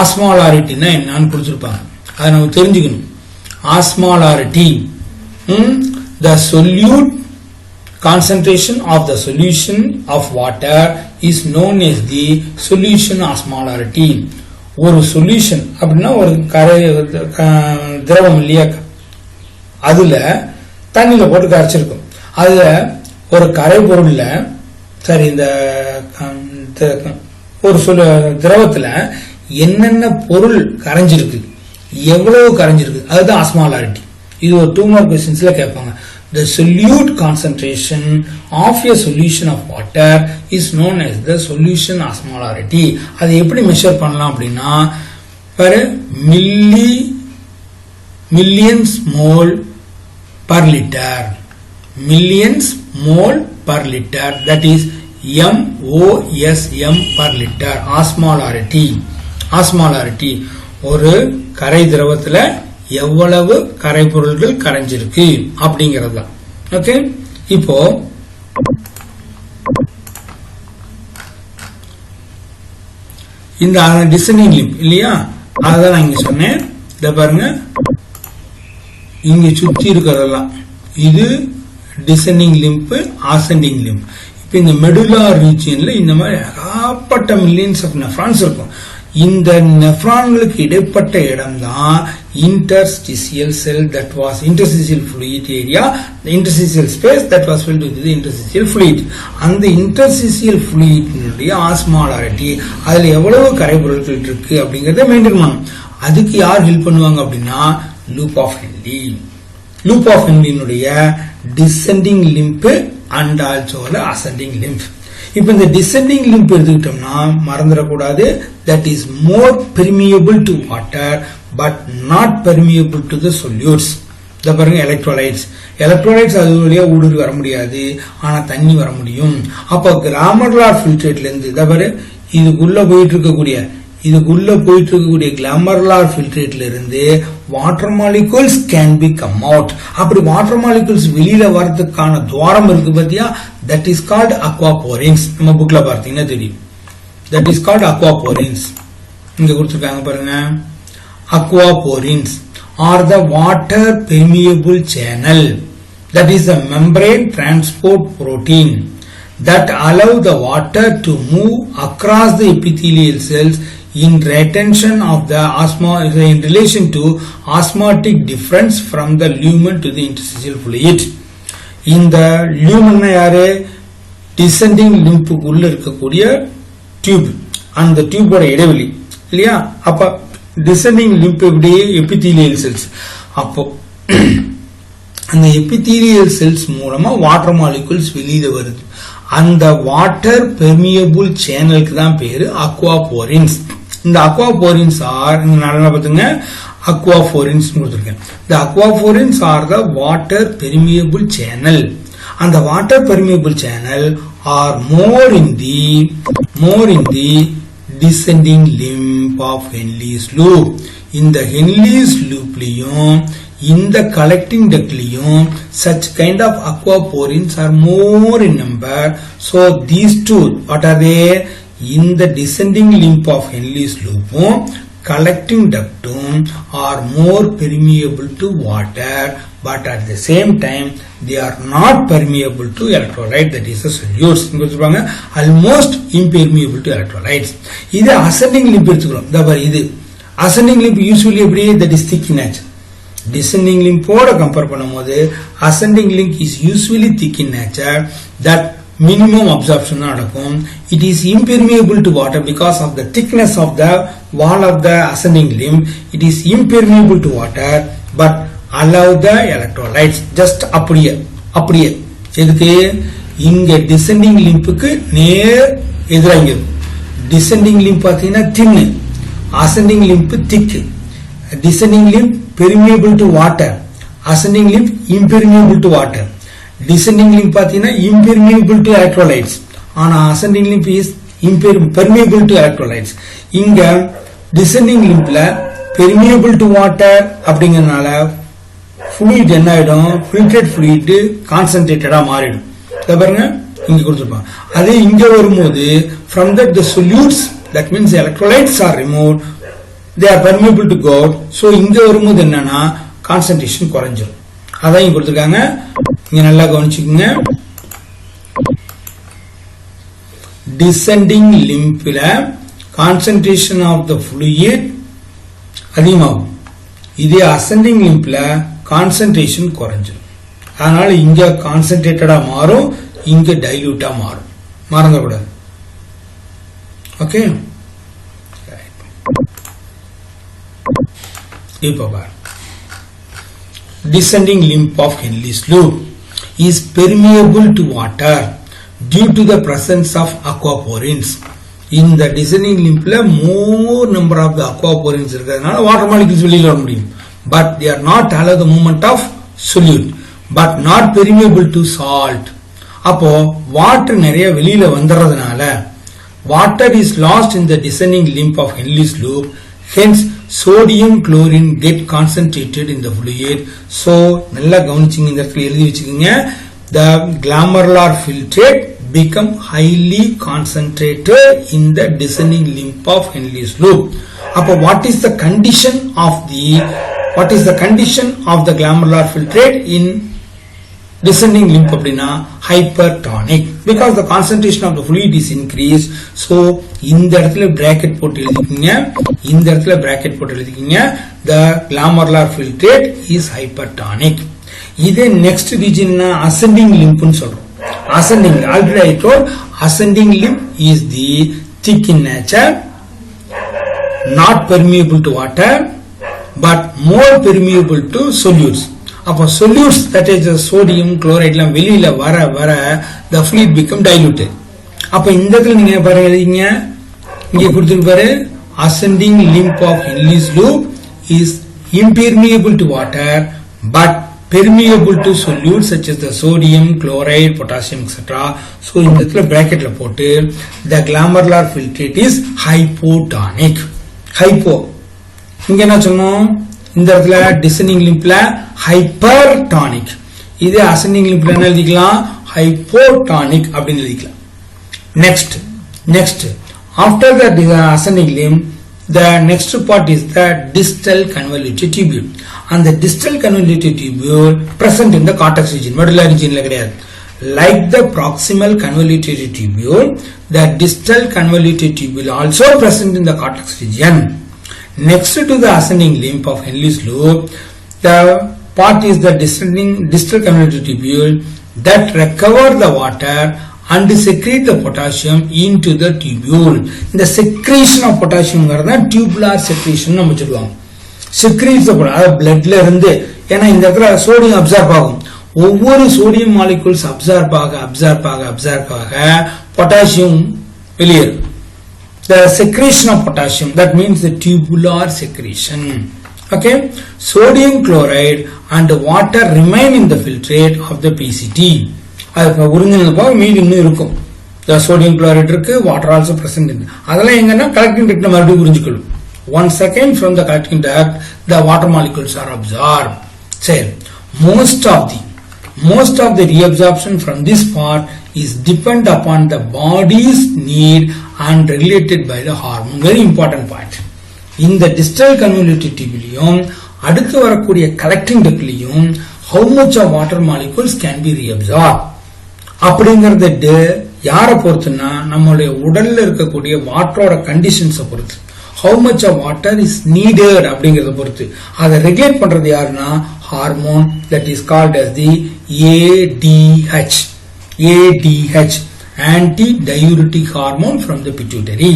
osmolarity னா என்னன்னு கொடுத்திருப்பாங்க. அதை நம்ம தெரிஞ்சுக்கணும். osmolarity, the solute concentration of the solution of water is known as the solution osmolarity. ஒரு சொல்யூஷன் அப்படின்னா ஒரு கரை திரவம் இல்லையா, அதுல தண்ணியில போட்டு கரைச்சிருக்கும். அதுல ஒரு கரை பொருள்ல சரி இந்த ஒரு திரவத்துல என்னென்ன பொருள் கரைஞ்சிருக்கு, எவ்வளவு கரைஞ்சிருக்கு, அதுதான் ஆஸ்மாலாரிட்டி. இது ஒரு 2 மார்க் क्वेश्चंसல கேட்பாங்க. The solute concentration of a solution of water is known as the solution osmolarity. அதை எப்படி மெஷர் பண்ணலாம் அப்படின்னா பாரு, millions mole per liter, millions mole per liter, that is MOSM per liter. osmolarity, osmolarity ஒரு கரை திரவத்துல எவ்வளவு கரைபொருள்கள் கரைஞ்சிருக்கு அப்படிங்கிறது தான். ஓகே, இப்போ இந்த டிசெண்டிங் லிம்ப் இல்லையா, அதான் நான் இங்க சொன்னேன். இத பாருங்க, இங்க சுத்தி இருக்கிறதெல்லாம் இது டிசெண்டிங் லிம்ப், அசெண்டிங் லிம்ப். இப்ப இந்த மெடுலார் ரீஜியன்ல இந்த மாதிரி ஏகப்பட்ட மில்லியன்ஸ் ஆஃப் நெஃப்ரான்ஸ் இருக்கும். இந்த நெஃப்ரான்களுக்கு இடைப்பட்ட இடம் தான் interstitial cell, that was interstitial fluid area, the interstitial space that was filled with the interstitial fluid. அந்த இன்டர்ஸ்டிசியல் fluid ஆஸ்மாலாரிட்டி, அதுல எவ்வளவு கரைபொருட்கள் இருக்கு அப்படிங்கறத மெயின்டைன் பண்ணணும். அதுக்கு யார் ஹெல்ப் பண்ணுவாங்க அப்படின்னா loop of Henle. Loop of ஹென்லினுடைய descending limb and also ascending limb. இப்ப இந்த டிசெண்டிங் லிம்ப் எடுத்துக்கிட்டோம்னா மறந்துடக்கூடாது, that is more permeable to water but not permeable to the solutes. இத பாருங்க, எலக்ட்ரோலைட்ஸ். எலக்ட்ரோலைட்ஸ் அது வழியா ஊடுருவி வர முடியாது, ஆனா தண்ணி வர முடியும். அப்ப கிளாமர்லார் ஃபில்ட்ரேட்ல இருந்து இத பாரு, இதுக்குள்ள போயிட்டு இருக்கக்கூடிய கிளாமர்லார் ஃபில்ட்ரேட்ல இருந்து water molecules can be come out. அப்படி வாட்டர் மாலிகூல்ஸ் வெளியில வரதுக்கான துவாரம் இருக்கு பாத்தியா, தட் இஸ் கால்ட் அக்வாபோரின்ஸ். நம்ம புக்ல பார்த்தீங்கன்னா தெரியும், தட் இஸ் கால்ட் அக்வாபோரின்ஸ். இங்க கொடுத்திருக்காங்க பாருங்க, aquaporins are the water permeable channel, that is a membrane transport protein that allow the water to move across the epithelial cells in retention of the in relation to osmotic difference from the lumen to the interstitial fluid. இந்த lumen யாரு, descending limb உள்ள இருக்கக்கூடிய tube, அந்த டியூபோட இடைவெளி இல்லையா. அப்ப descending limb எப்படி, epithelial cells. அப்போ அந்த எபிதீலியல் செல்ஸ் மூலமா வாட்டர் மாலிகூல்ஸ் வெளியில வருது. அந்த வாட்டர் பெர்மியபிள் சேனலுக்கு தான் பேரு அக்வாபோரின்ஸ். இந்த அக்வாபோரின்ஸ் ஆர், நல்லா பாத்துங்க, அக்வாபோரின்ஸ் கொடுத்திருக்கேன். இந்த aquaporins are the water permeable channel. அந்த water permeable channel are more in the descending limb of Henle's loop. இந்த ஹென்லிஸ் லூப்லயும் இந்த collecting ductலையும் such kind of aquaporins are more in number. So these two, what are they? In the descending limb of Henle's loop, collecting ductum are more permeable to water, but at the same time they are not permeable to electrolyte, that is the solutes. Almost impermeable to electrolytes. இது ascending limb எடுத்துக்கிறோம். இது ascending limb usually எப்படி, that is thick in nature. Descending limb ஓட compare பண்ணும்போது ascending limb is usually thick in nature, that minimum absorption நடக்கும். It is impermeable to water because of the thickness of the wall of the ascending limb. It is impermeable to water but allow the electrolytes. Just அப்படியே எதுக்கு, இங்க descending limbக்கு நேர் எதிராங்க. descending limb பாத்தீங்கன்னா thin, ascending limb thick. descending limb permeable to water, ascending limb impermeable to water. descending limb பாத்தீங்கன்னா impermeable to electrolytes, ஆனா ascending limb is permeable to electrolytes. இங்க descending limbல permeable to water அப்படிங்கறனால fluid என்ன ஆயிடும், filtrate fluid concentrated மாறிடும். இத பாருங்க, இங்க கொடுத்திருப்பாங்க. அதே இங்க வரும்போது from that the solutes, that means electrolytes are removed, they are permeable to go out. So இங்க வரும்போது என்னன்னா concentration குறைஞ்சிரும். அதான் இங்க கொடுத்திருக்காங்க, இங்க நல்லா கவனிச்சுக்கங்க. descending limbல concentration of the fluid அதிகமாகும். இதே ascending limbல concentration குறைஞ்சிரும். அதனால இங்க concentrated மாறும், இங்க dilute மாறும். மறந்துடக்கூடாது. Okay, descending limb of Henle's loop is permeable to water due to the presence of aquaporins. In the descending limbல more number of the aquaporins இருக்கிறதுனால water molecules வெளியில வர முடியும். But they are not allow the movement of solute, but not permeable to salt. அப்போ water நிறைய வெளியில வந்துறதுனால water is lost in the descending limb of Henle's loop. Hence sodium chlorine get concentrated in the fluid. So நல்லா கவனிச்சிங்க, இந்த இடத்துல எழுதி வச்சுக்கோங்க. The glomerular filtrate become highly concentrated in the descending limb of Henle's loop. அப்போ what is the condition of the glomerular filtrate in descending limb அப்படினா hypertonic, because the concentration of the fluid is increased. So இந்த இடத்துல bracket போட்டு எழுதிக்கீங்க, the glomerular filtrate is hypertonic. இதே next region ascending limb னு சொல்றோம். Ascending, already I told, ascending limb is the thick in nature, not permeable to water but more permeable to solutes. அப்போ solutes, that is the sodium chloride எல்லாம் வெளியில வர the fluid become diluted. அப்போ இந்த இடத்துல நீங்க பாருங்க, எழுதிங்க, இங்க கொடுத்திருக்கு பாரு, ascending limb of Henle's loop is impermeable to water but permeable to solutes such as the sodium, chloride, potassium, etc. So இந்த இடத்துல bracketல போட்டு the glomerular filtrate is hypotonic. Hypo, இங்க என்ன சொன்னோம், இந்த இடத்துல descending limbல hypertonic, இது ascending limbல என்ன எழுதிக்கலாம், hypotonic அப்படின்னு எழுதிக்கலாம். Next after the ascending limb, the next part is the distal convoluted tubule, and the distal convoluted tubule present in the cortex region, medullary region la kediyadhu. Like the proximal convoluted tubule, the distal convoluted tubule also present in the cortex region. Next to the ascending limb of Henle's loop, the part is the distal convoluted tubule that recover the water and secrete the potassium into the tubule. The secretion of potassium garda tubular secretion நம்ம சொல்லுவாங்க. secretes the bloodல இருந்து, ஏனா இந்த இடத்துல sodium absorb ஆகும், ஒவ்வொரு sodium molecules absorb ஆக potassium வெளியேறும். The secretion of potassium, that means the tubular secretion. Okay, sodium chloride and water remain in the filtrate of the PCT. அது உறிஞ்சினது மீதி இன்னும் இருக்கும். The sodium chloride இருக்கு, water also present in. அதெல்லாம் எங்கன்னா collecting duct மறுபடியும் உறிஞ்சிக்கொள்ளும். 1 second from the collecting duct, the water molecules are absorbed. Say, most of the reabsorption from this part is depend upon the body's need and regulated by the hormone. Very important point. In the distal convoluted tubule, அடுத்து வரக்கூடிய collecting ductலையும் how much of water molecules can be reabsorbed அப்படிங்கறது யாரை பொறுத்துனா நம்மளுடைய உடல்ல இருக்கக்கூடிய வாட்டரோட கண்டிஷன்ஸை பொறுத்து, how much of water is needed அப்படிங்கறத பொறுத்து. அதை ரெகுலேட் பண்றது யாருன்னா hormone, that is called as the ADH, anti-diuretic hormone from the pituitary.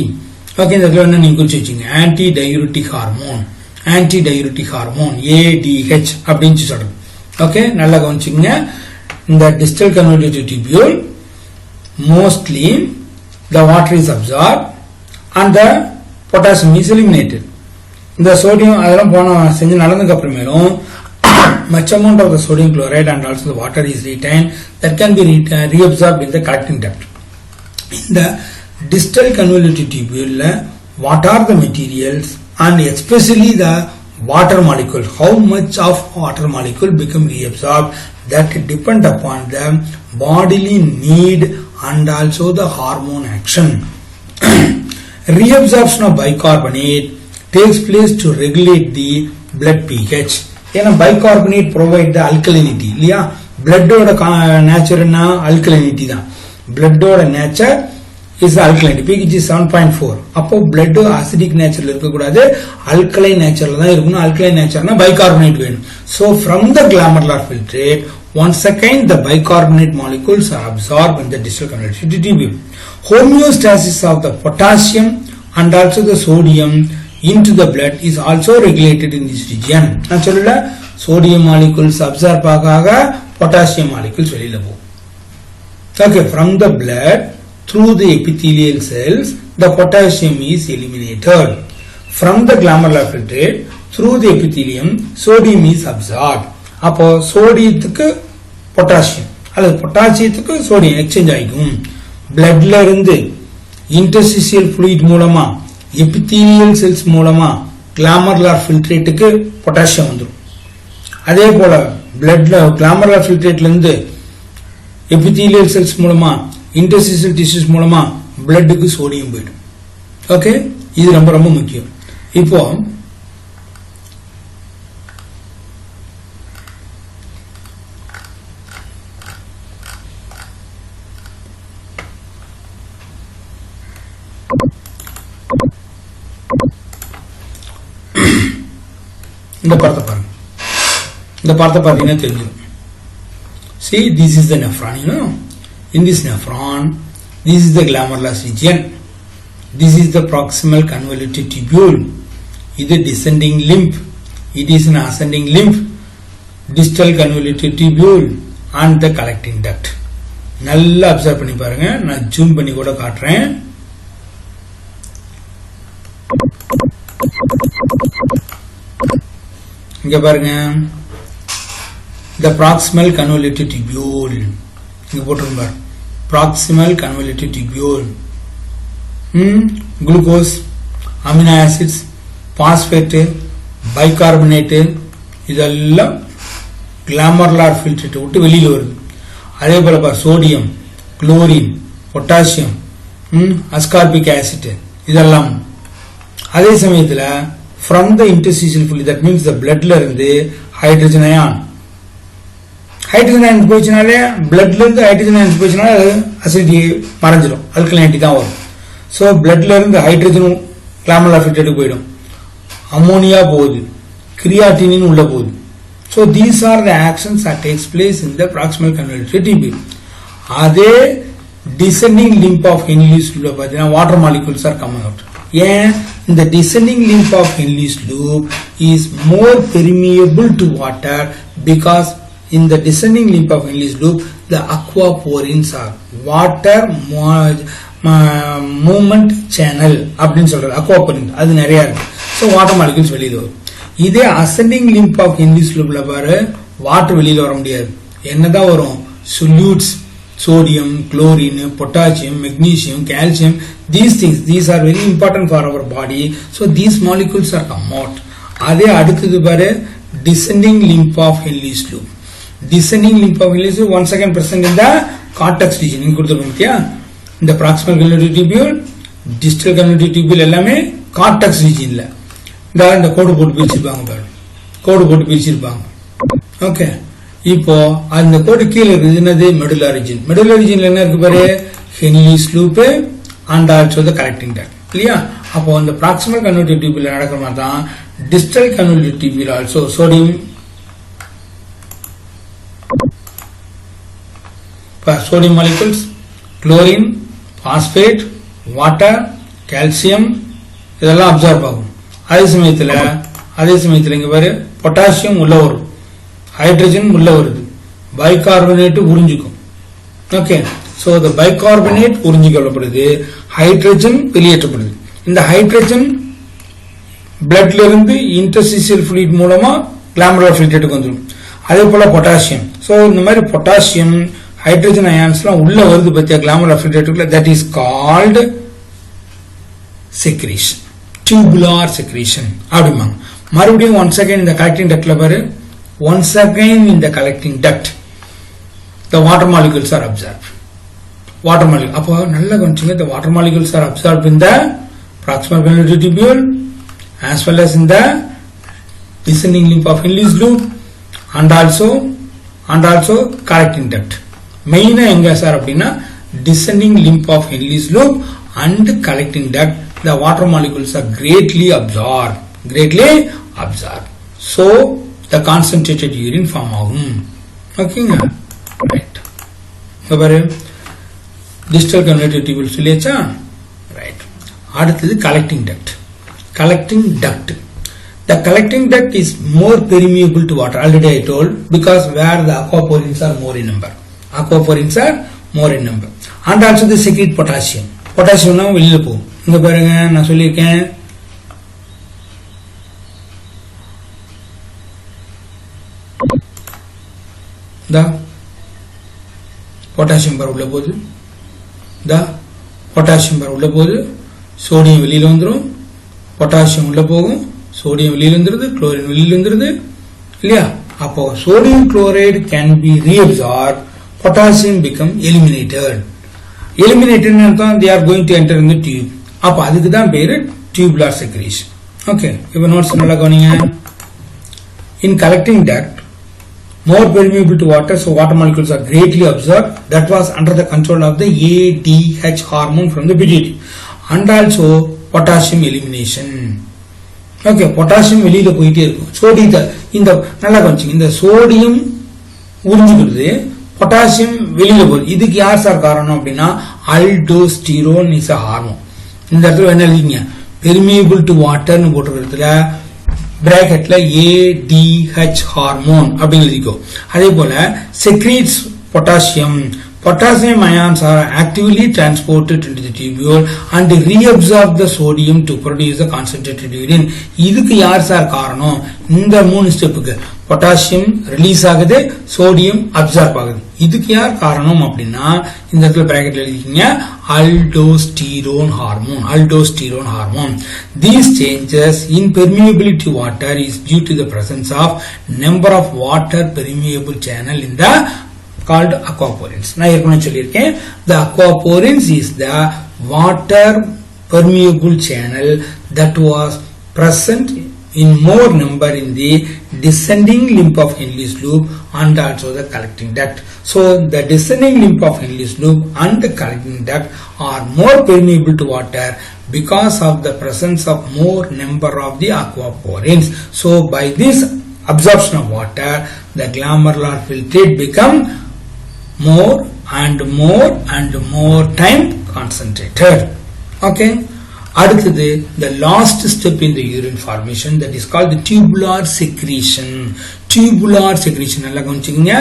Okay, இந்த இடத்துல என்ன நீங்க குறிச்சு வச்சீங்க, anti-diuretic hormone ADH அப்படின்னு சொல்றோம். ஓகே, நல்லா கவனிச்சுங்க. இந்த distal convoluted tubule mostly the water is absorbed and the potassium is eliminated. இந்த சோடியம் அதெல்லாம் போன செஞ்சு நடந்ததுக்கு அப்புறமேலும் much amount of the sodium chloride and also the water is retained that can be reabsorbed in the collecting duct. In the distal convoluted tubule, what are the materials and especially the water molecule, how much of water molecule become reabsorbed, that depend upon the bodily need and also the hormone action. Reabsorption of bicarbonate takes place to regulate the blood pH. ஏன்னா bicarbonate provide the alkalinity இல்லையா, blood ஓட nature என்ன, alkalinity தான். blood ஓட nature is alkalinity, pH is 7.4. அப்போ blood acidic nature இருக்க கூடாது, alkaline nature தான் இருக்கணும். alkaline natureனா bicarbonate வேணும். So from the glomerular filtrate, once again the bicarbonate molecules are absorbed in the distal convoluted tubule. Homeostasis of the potassium and also the sodium into the blood is also regulated in this region. நான் சொல்லல, sodium molecules absorb ஆக potassium molecules வெளியில போகும். Okay, from the blood through the epithelial cells the potassium is eliminated. From the glomerular filtrate through the epithelium sodium is absorbed. அப்போ சோடியத்துக்கு potassium அல்லது பொட்டாசியத்துக்கு sodium exchange ஆகும். பிளட்ல இருந்து interstitial fluid மூலமா epithelial cells மூலமா glomerular filtrate க்கு potassium வந்துரும். அதே போல bloodல glomerular filtrate ல இருந்து epithelial cells மூலமா interstitial tissues மூலமா blood க்கு சோடியம் போய்டும். ஓகே, இது ரொம்ப ரொம்ப முக்கியம். இப்போ இந்த படத்தை பாருங்க. இந்த படத்தை பார்த்தீங்கன்னா தெரிஞ்சிடும். See, this is the nephron, you know. In this nephron, this is the glomerular region. This is the proximal convoluted tubule. It is descending lymph. It is an ascending lymph. Distal convoluted tubule and the collecting duct. நல்லா observe பண்ணி பாருங்க. நான் zoom பண்ணி கூட காட்டுறேன். இங்க பாருங்க, the proximal convoluted tubule. இங்க போட்டுருங்க பாருங்க, proximal convoluted tubule. Glucose, amino acids, phosphate, bicarbonate இதெல்லாம் கிளாமர்லார் ஃபில்ட்ரேட் விட்டு வெளியில வருது. அதே போல sodium, chlorine, potassium, ascorbic acid இதெல்லாம். அதே சமயத்தில் from the interstitial fluid, that means the blood ல இருந்து ஹைட்ரஜன் அயான் போயிடுச்சுனாலே bloodல இருந்து ஹைட்ரஜன் அயான் போயிடுச்சுனாலே அசிடிட்டி மறைஞ்சிடும், அல்கலைனிட்டி தான் வரும். ஸோ bloodல இருந்து ஹைட்ரஜனும் கிளாமருலர் ஃபில்ட்ரேட்டுக்கு போயிடும், அமோனியா போகுது, கிரியாட்டினின் உள்ள போகுது. So these are the actions that takes place in the proximal convoluted tubule. அதே descending limb of Henle's loop பார்த்தீங்கன்னா water molecules are coming out. ஏன்? இந்த descending limb of Henle's loop is more permeable to water because in the descending limb of Henle's loop the aquaporins are water movement channel அப்படின்னு சொல்றது. aquaporins அது நிறைய இருக்கு. So water molecules வெளியில வரும். இதே ascending limb of Henle's loopல பாரு water வெளியில வர முடியாது. என்னதான் வரும்? solutes, sodium, chlorine, potassium, magnesium, calcium, these are very important for our body. So these molecules are come out. அதே அடுத்தது பாரு descending limb of Henle's loop. Descending limb of Henle's loop once again present in the cortex region. இங்க கொடுத்துருக்கோம். இந்த proximal convoluted tubule, distal convoluted tubule எல்லாமே cortex regionல. இந்த கோடு போட்டு பிரிச்சிருப்பாங்க பாரு, கோடு போட்டு பிரிச்சிருப்பாங்க. ஓகே, இப்போ அந்த கோடு கீழே இருக்குது என்னது? Medulla region. மெடுலா ரீஜன்ல என்ன இருக்கு பாரு? Henle's loop and also the collecting duct. இல்லையா? அப்போ அந்த proximal convoluted tubule நடக்கிற மாதிரி தான் distal convoluted tubule also sodium molecules, chlorine, phosphate, water, calcium இதெல்லாம் அப்சார்ப் ஆகும். அதே சமயத்தில் இங்க பாரு பொட்டாசியம் உள்ள வரும், ஹைட்ரஜன் உள்ள வருது, பைகார்பனேட் உறிஞ்சிக்கும். ஓகே, சோ the bicarbonate உறிஞ்சிக்கொள்ளப்படுது, ஹைட்ரஜன் வெளியேற்றப்படுது. இந்த ஹைட்ரஜன் பிளட்ல இருந்து இன்டர்ஸ்டிஷியல் fluid மூலமா கிளாமருலர் ஃபில்ட்ரேட்டுக்கு வந்துடும். அதே போல பொட்டாசியம். சோ இந்த மாதிரி பொட்டாசியம் ஹைட்ரஜன் அயான்ஸ்லாம் உள்ள வருது பத்தியா கிளாமருலர் ஃபில்ட்ரேட்டுக்குள்ள. That is called secretion, tubular secretion அப்படிம்பாங்க. மறுபடியும் ஒன்ஸ் அகைன் இந்த கலெக்டிங் டக்ட்ல பாரு, once again in the collecting duct the water molecules are absorbed. Water molecule அப்போ நல்லா கவனிச்சுங்க, the water molecules are absorbed in the proximal convoluted tubule as well as in the descending limb of Henle's loop and also collecting duct. மெயினா எங்க sir அப்படின்னா descending limb of Henle's loop and collecting duct the water molecules are greatly absorbed. So the concentrated urine form ஆகும். ஓகேங்க, right. இங்க பாரு distal convoluted tubule சொல்லியாச்சா? Right. அடுத்தது collecting duct. The collecting duct is more permeable to water. Already I told, because where the aquaporins are more in number. And also they secrete potassium. Potassium now வெளியில போகும். இங்க பாருங்க நான் சொல்லியிருக்கேன், potassium பார் உள்ள போகுது, sodium வெளியில வந்துடும், பொட்டாசியம் உள்ள போகும், sodium வெளியில வந்துருது, chlorine வெளியில வந்துருது இல்லையா? அப்போ sodium chloride can be reabsorbed, potassium become eliminated. Eliminated அர்த்தம் they are going to enter in the tube. அப்போ அதுக்கு தான் பேரு tubular secretion. Okay, இப்போ நோட்ஸ் நல்லா கவனிங்க. In collecting duct, more permeable to water, so water molecules are greatly absorbed. That was under the control of the ADH hormone from the pituitary, and also potassium elimination. Okay, potassium வெளியில போயிட்டே இருக்கும். சோடியத்தை இந்த நல்லா கவனிச்சுங்க, இந்த sodium உறிஞ்சிக்கிறது, potassium வெளியில போகுது. இதுக்கு யார் சார் காரணம் அப்படின்னா அல்டோஸ்டிரோன் இஸ் a ஹார்மோன். இந்த இடத்துல என்ன எழுதிங்க, பெர்மியபிள் டு வாட்டர்னு போட்டுக்கிறதுல பிராக்கெட்ல ADH ஹார்மோன் அப்படின்னு எழுதிக்கோ. அதே போல secretes potassium. Potassium ions are actively transported into the tubule and reabsorb the sodium to produce the concentrated urine. இதுக்கு யார் சார் காரணம்? இந்த மூணு ஸ்டெப்புக்கு பொட்டாசியம் ரிலீஸ் ஆகுது, சோடியம் அப்சார்ப் ஆகுது. இதுக்கு யார் காரணம் அப்படின்னா இந்த இடத்துல பிராக்கெட்ல எழுதிக்கீங்க aldosterone hormone. Aldosterone hormone. These changes in permeability to water is due to the presence of number of water permeable channel in the called aquaporins. நான் ஏற்கனவே சொல்லியிருக்கேன், the aquaporins is the water permeable channel that was present in more number in the descending limb of Henle's loop and also the collecting duct. So the descending limb of Henle's loop and the collecting duct are more permeable to water because of the presence of more number of the aquaporins. So by this absorption of water, the glomerular filtrate become more and more and more time concentrated. Okay, அடுத்தது the last step in the urine formation, that is called the tubular secretion. Tubular secretion நல்லா கவனிச்சுக்கங்க.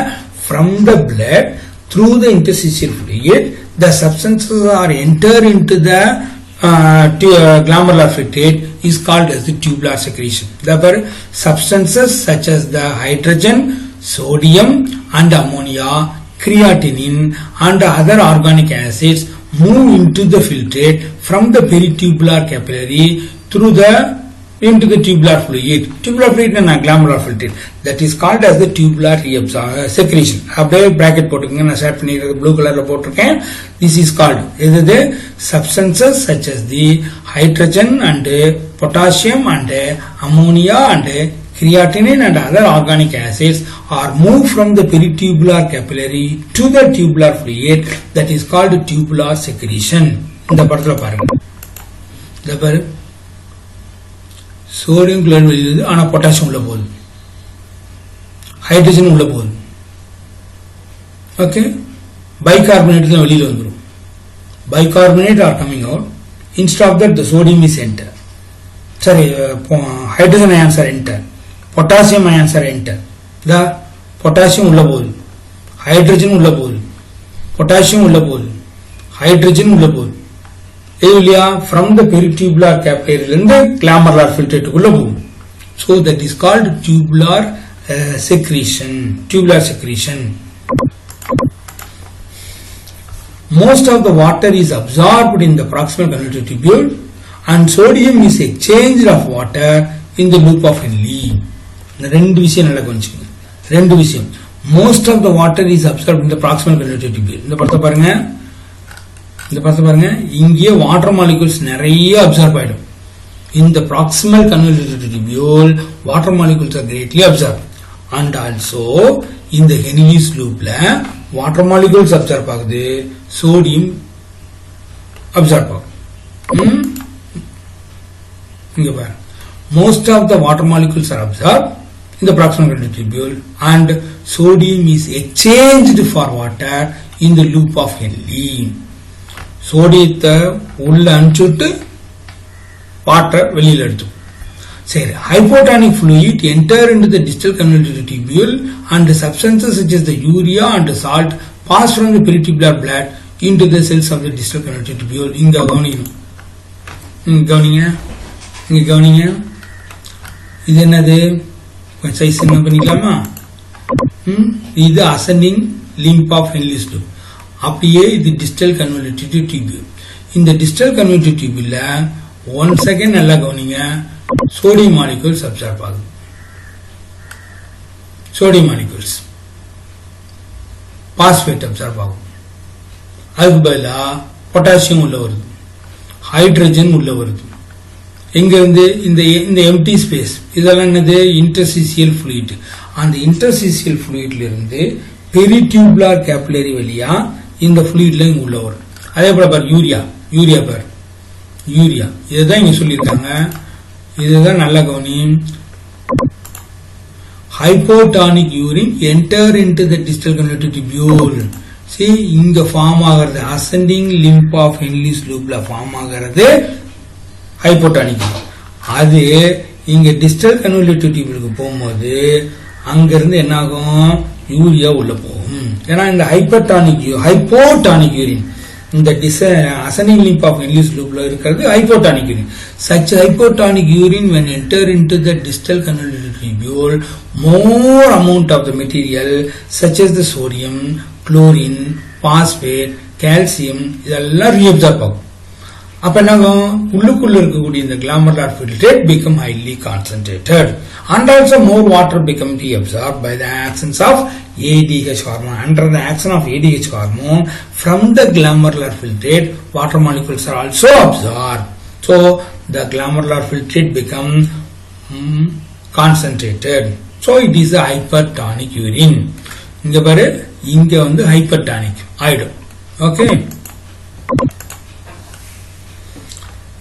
From the blood through the interstitial fluid, the substances are entered into the glomerular filtrate is called as the tubular secretion. Therefore substances such as the hydrogen, sodium and ammonia, creatinine and other organic acids move into the filtrate from the peritubular capillary through the into the tubular fluid. Tubular fluid and glomerular filtrate, that is called as the tubular secretion. அப்படியே bracket போட்டுக்கங்க, நான் share பண்ணிருக்கிறது blue கலர்ல போட்டிருக்கேன். This is called the substances such as the hydrogen and potassium and ammonia and creatinine and other organic acids are moved from the peritubular capillary to the tubular fluid, that is called tubular secretion. இந்த படத்துல பாருங்க, இந்த பாரு sodium chloride வெளியிடுது, ஆனா potassium உள்ள போகுது, hydrogen உள்ள போகுது. ஓகே, பைகார்பனேட் வெளியில வந்துடும். Bicarbonate are coming out. Instead of that, the sodium is enter. Sorry, hydrogen ions are enter. Potassium ions are enter. The potassium உள்ள போகுது, ஹைட்ரஜன் உள்ள போகுது, பொட்டாசியம் உள்ள போகுது, ஹைட்ரஜன் உள்ள போகுது. இல்லையா? from the peritubular capillary இருந்து glomerular filtrate உள்ள போகுது. So that is called tubular secretion. Tubular secretion. Most of the water is absorbed in the proximal convoluted tubule and sodium is exchanged of water in the loop of Henle. இந்த ரெண்டு விஷயம் நல்லா கவனிச்சுக்கோங்க. ரெண்டு விஷயம். Most of the water is absorbed in the proximal convoluted tubule. இந்த படத்தை பாருங்க, இந்த படத்தை பாருங்க, இங்கே வாட்டர் மாலிகூல்ஸ் நிறைய அப்சார்ப் ஆயிடும். In the proximal convoluted tubule, water molecules are greatly absorbed. And also in the Henle's loopல water molecules absorb ஆகுது, sodium absorb ஆகும். இங்க பாருங்க, most of the water molecules are absorbed in the proximal convoluted tubule and sodium is exchanged for water in the loop of Henle. சோடியத்தை உள்ள அனுப்பிச்சுட்டு water வெளியில எடுத்து. சரி, hypotonic fluid enter into the distal convoluted tubule and the substances such as the urea and the salt pass from the peritubular blood into the cells of the distal convoluted tubule. இங்க கவனிக்கணும், இங்க கவனிங்க, இங்க கவனிங்க. இது என்னது? கொஞ்சம் size என்ன பண்ணிக்கலாமா? இது ascending limb of Henle's loop. அப்படியே இது distal convoluted tubule. இந்த distal convoluted tubule one second நல்லா கவனிங்க, sodium molecules absorb ஆகும். sodium molecules phosphate absorb ஆகும். அதுக்கு பதிலா potassium உள்ள வருது, hydrogen உள்ள வருது. எங்க இருந்து இந்த empty space இதெல்லாம் என்னது interstitial fluid. அந்த interstitial fluidல இருந்து peritubular capillary வழியா இந்த fluidல உள்ள வரும். அதே போல பார் யூரியா பார் யூரியா இதுதான் இங்க சொல்லிருக்காங்க. இதுதான் நல்ல கவனி. hypotonic urine enter into the distal convoluted tubule. see இங்க ஃபார்ம் ஆகிறது ascending limb of Henle's loopல ஃபார்ம் ஆகிறது hypotonic. அது இங்க distal convoluted tubuleக்கு போகும்போது அங்க இருந்து என்ன ஆகும் யூரியா உள்ள போகும். ஏன்னா இந்த hypotonic urine இந்த ascending limb of Henle's loopல இருக்கிறது hypotonic urine. Such hypotonic urine when enter into the distal convoluted tubule, more amount of the material such as the sodium, chlorine, phosphate, calcium இதெல்லாம் reabsorb ஆகும். அப்ப என்னகும் உள்ளுக்குள்ள இருக்கக்கூடிய இந்த glomerular filtrate become highly concentrated and also more water become reabsorbed by the actions of ADH hormone. Under the action of ADH hormone from the glomerular filtrate water molecules are also absorbed. So the glomerular filtrate become concentrated. So it is a hypertonic urine. இங்க பாரு இங்க வந்து hypertonic ஆயிடும். Okay.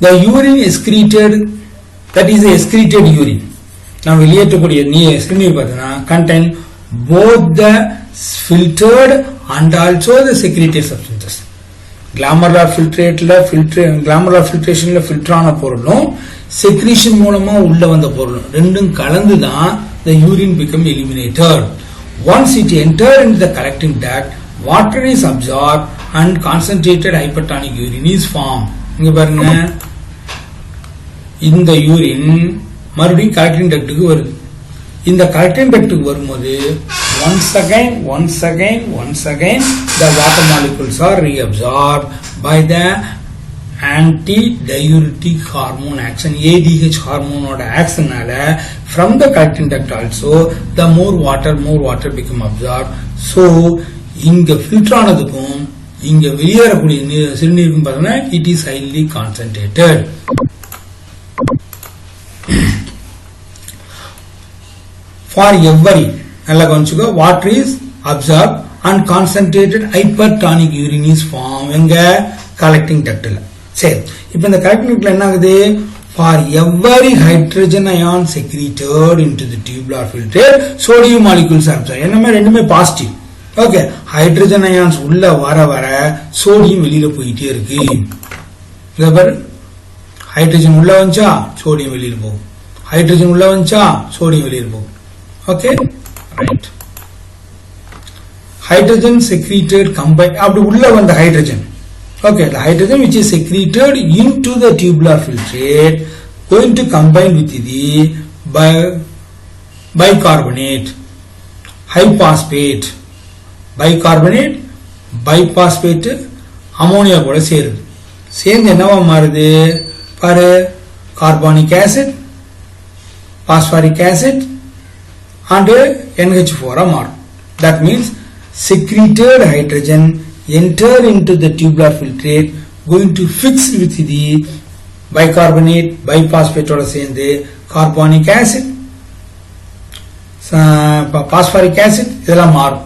The urine excreted, that is the excreted urine. Now வெளியேற்றக்கூடிய சிறுநீர் பார்த்தீங்கன்னா contain both the filtered and also the secreted substances. Glomerular filtrationல filter ஆன பொருளும் secretion மூலமா உள்ள வந்த பொருளும் ரெண்டும் கலந்து தான் the urine become eliminated. Once it enter into the collecting duct, water is absorbed and concentrated hypertonic urine is formed. இங்க பாருங்க இந்த யூரின் மறுபடியும் கலெக்டிங் டக்டுக்கு வருது. இந்த கலெக்டிங் டக்டுக்கு வரும்போது once again the water molecules are reabsorbed by the anti-diuretic hormone action. ADH hormone oda action nala from the collecting duct also the more water become absorbed. So inga filter ஆனதுக்கும் இங்க வெளியேறக்கூடிய சிறுநீருக்கும் பார்த்தீங்கன்னா it is highly concentrated. For every நல்லா கவனிச்சுக்கோ water is absorbed and concentrated hypertonic urine is formed எங்க collecting ductல. சரி இப்போ இந்த collecting ductல என்ன ஆகுது for every hydrogen ion secreted into the tubular filtrate sodium molecules are absorbed. என்னமே ரெண்டுமே பாசிட்டிவ். ஓகே ஹைட்ரஜன் அயான்ஸ் உள்ள வர சோடியம் வெளியில போயிட்டே இருக்கு. ஹைட்ரஜன் உள்ள வந்துச்சா சோடியம் வெளியில போகும், ஹைட்ரஜன் உள்ள வந்துச்சா சோடியம் வெளியில போகும். Okay right. hydrogen secreted combined அப்படி உள்ள வந்த hydrogen, okay, the hydrogen which is secreted into the tubular filtrate going to combine with the bicarbonate, hyphosphate, bicarbonate, biphosphate, ammonia கூட சேருது. சேர்ந்து என்னவா மாறுது பாரு, carbonic acid, phosphoric acid and NH4 மாறும். That means secreted hydrogen enter into the tubular filtrate going to fix with the bicarbonate, biphosphate oda சேர்ந்து carbonic acid, phosphoric acid இதெல்லாம் மாறும்.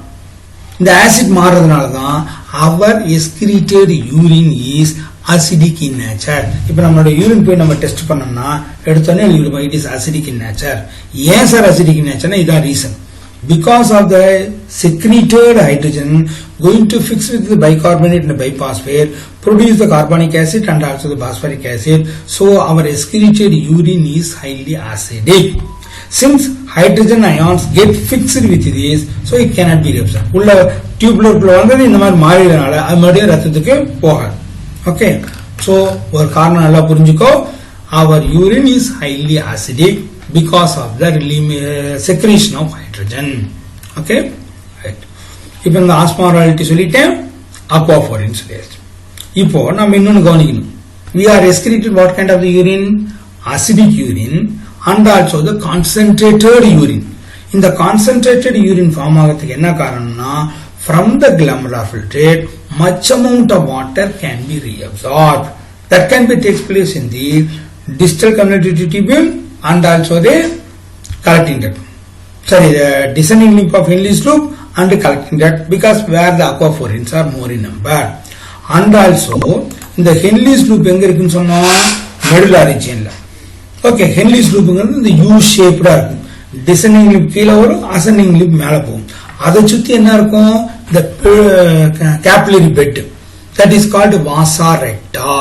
இந்த ஆசிட் மாறதுனால தான் our excreted urine is acidic in nature. இப்போ நம்மளோட urine போய் நம்ம டெஸ்ட் பண்ணோம்னா எடுத்தோன்னே எழுதிருப்போம் it is acidic in nature. ஏன் சார் acidic in nature னா இதான் reason. Because of the secreted hydrogen going to fix with the bicarbonate and the biphosphate produce the carbonic acid and also the phosphoric acid. So our excreted urine is highly acidic. Since hydrogen ions get fixed with this, so it cannot be reabsorbed. உள்ள டியூப்ல வந்தது இந்த மாதிரி மாறினால அது மறுபடியும் ரத்தத்துக்கு போகாது. Okay, so ஒரு காரணம் நல்லா புரிஞ்சுக்கோ, our urine is highly acidic because of the secretion of hydrogen. Okay, right. இப்போ இந்த ஆஸ்மாரலிட்டி சொல்லிட்டேன், aquaporins சொல்லியாச்சு. இப்போ நம்ம இன்னொன்னு கவனிக்கணும். We are excreted what kind of the urine? acidic urine and also the concentrated urine. In the concentrated urine form ஆகிறதுக்கு என்ன காரணம்னா from the glomerular filtrate much amount of water can be reabsorbed. That can be takes place in the distal convoluted tubule and also the collecting duct. Sorry, the descending limb of Henle's loop and the collecting duct, because where the aquaporins are more in number. And also in the Henle's loop எங்க இருக்குன்னு சொன்னா medulla regionல. Okay, Henle's loop இந்த U shaped இருக்கும். Descending limb கீழ வரும், ascending limb மேல போகும். அதை சுத்தி என்ன இருக்கும்? The capillary bed. That is called vasa recta.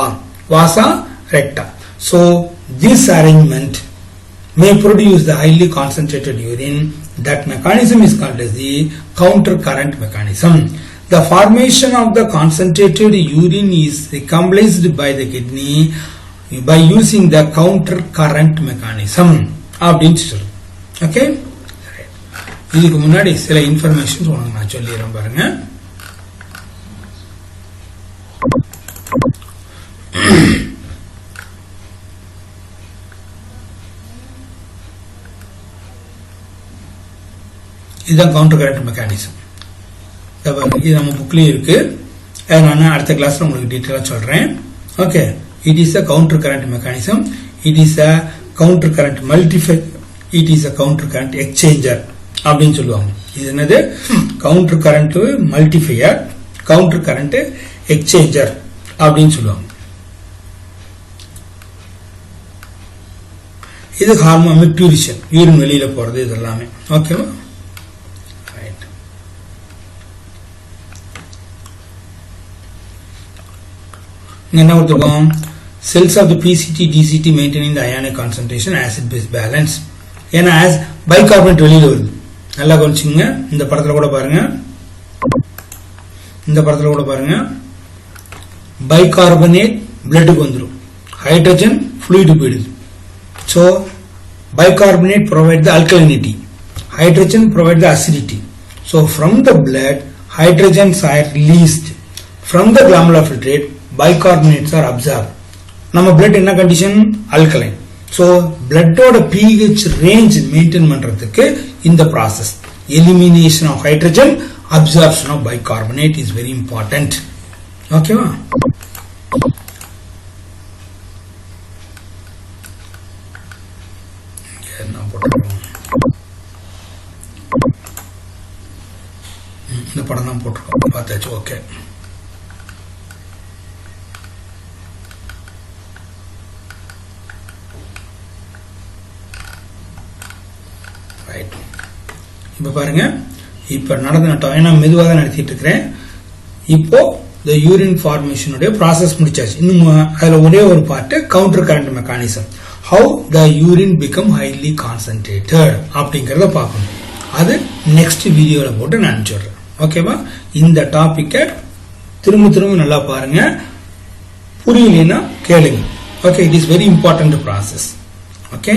Vasa recta. So this arrangement may produce the highly concentrated urine. That mechanism is called as the counter current mechanism. The formation of the concentrated urine is recompensed by the kidney by using the counter current mechanism. Okay? இதுக்கு முன்னாடி சில informations உங்களுக்கு நான் சொல்லிடுறேன் பாருங்க. இதுதான் counter current mechanism. இது நம்ம புக்லயும் இருக்கு. நான் அடுத்த கிளாஸ்ல உங்களுக்கு டீட்டெயிலா சொல்றேன். Okay, it is a counter current mechanism. It is a counter current multiply. It is a counter current exchanger அப்படின்னு சொல்லுவாங்க. இது என்னது? Counter current multiplier, counter current exchanger அப்படின்னு சொல்லுவாங்க. இது ஹார்மோன் மெக்டூரிஷன், யூரின் வெளியில போறது, இது எல்லாமே. ஓகேவா? ரைட். என்ன கொடுத்துருக்கோம்? cells of the PCT DCT maintaining the ionic concentration acid base balance. ஏன்னா பைகார்பனேட் வெளியில வருது. நல்லா கவனிச்சுங்க. இந்த படத்துல கூட பாருங்க, இந்த படத்துல கூட பாருங்க, பைகார்பனேட் பிளட்டுக்கு வந்துடும், ஹைட்ரஜன் fluid போயிடுது. So bicarbonate provide the alkalinity, hydrogen provide the acidity. So from the blood hydrogens are released, from the glomerular filtrate bicarbonates are absorbed. நம்ம blood என்ன கண்டிஷன்? alkaline. So blood ஓட pH range maintain பண்றதுக்கு இந்த process elimination of hydrogen, absorption of bicarbonate is very important. ஓகேவா? இந்த படம் தான் போட்டிருக்கோம், பார்த்தாச்சு. Okay, right. இப்ப பாருங்க, இப்ப நடந்த ஏன்னா மெதுவாக நடத்திட்டு இருக்கிறேன். இப்போ இந்த யூரின் ஃபார்மேஷனுடைய ப்ராசஸ் முடிச்சாச்சு. இன்னும் அதுல ஒரே ஒரு part counter current mechanism, how the urine become highly concentrated அப்படிங்கறத பார்க்கணும். அது நெக்ஸ்ட் வீடியோல போட்டு நான் அனுப்பிச்சுடுறேன். ஓகேவா? இந்த டாபிக்கை திரும்ப திரும்ப நல்லா பாருங்க, புரியலன்னா கேளுங்க. Okay, it is very important process. Okay.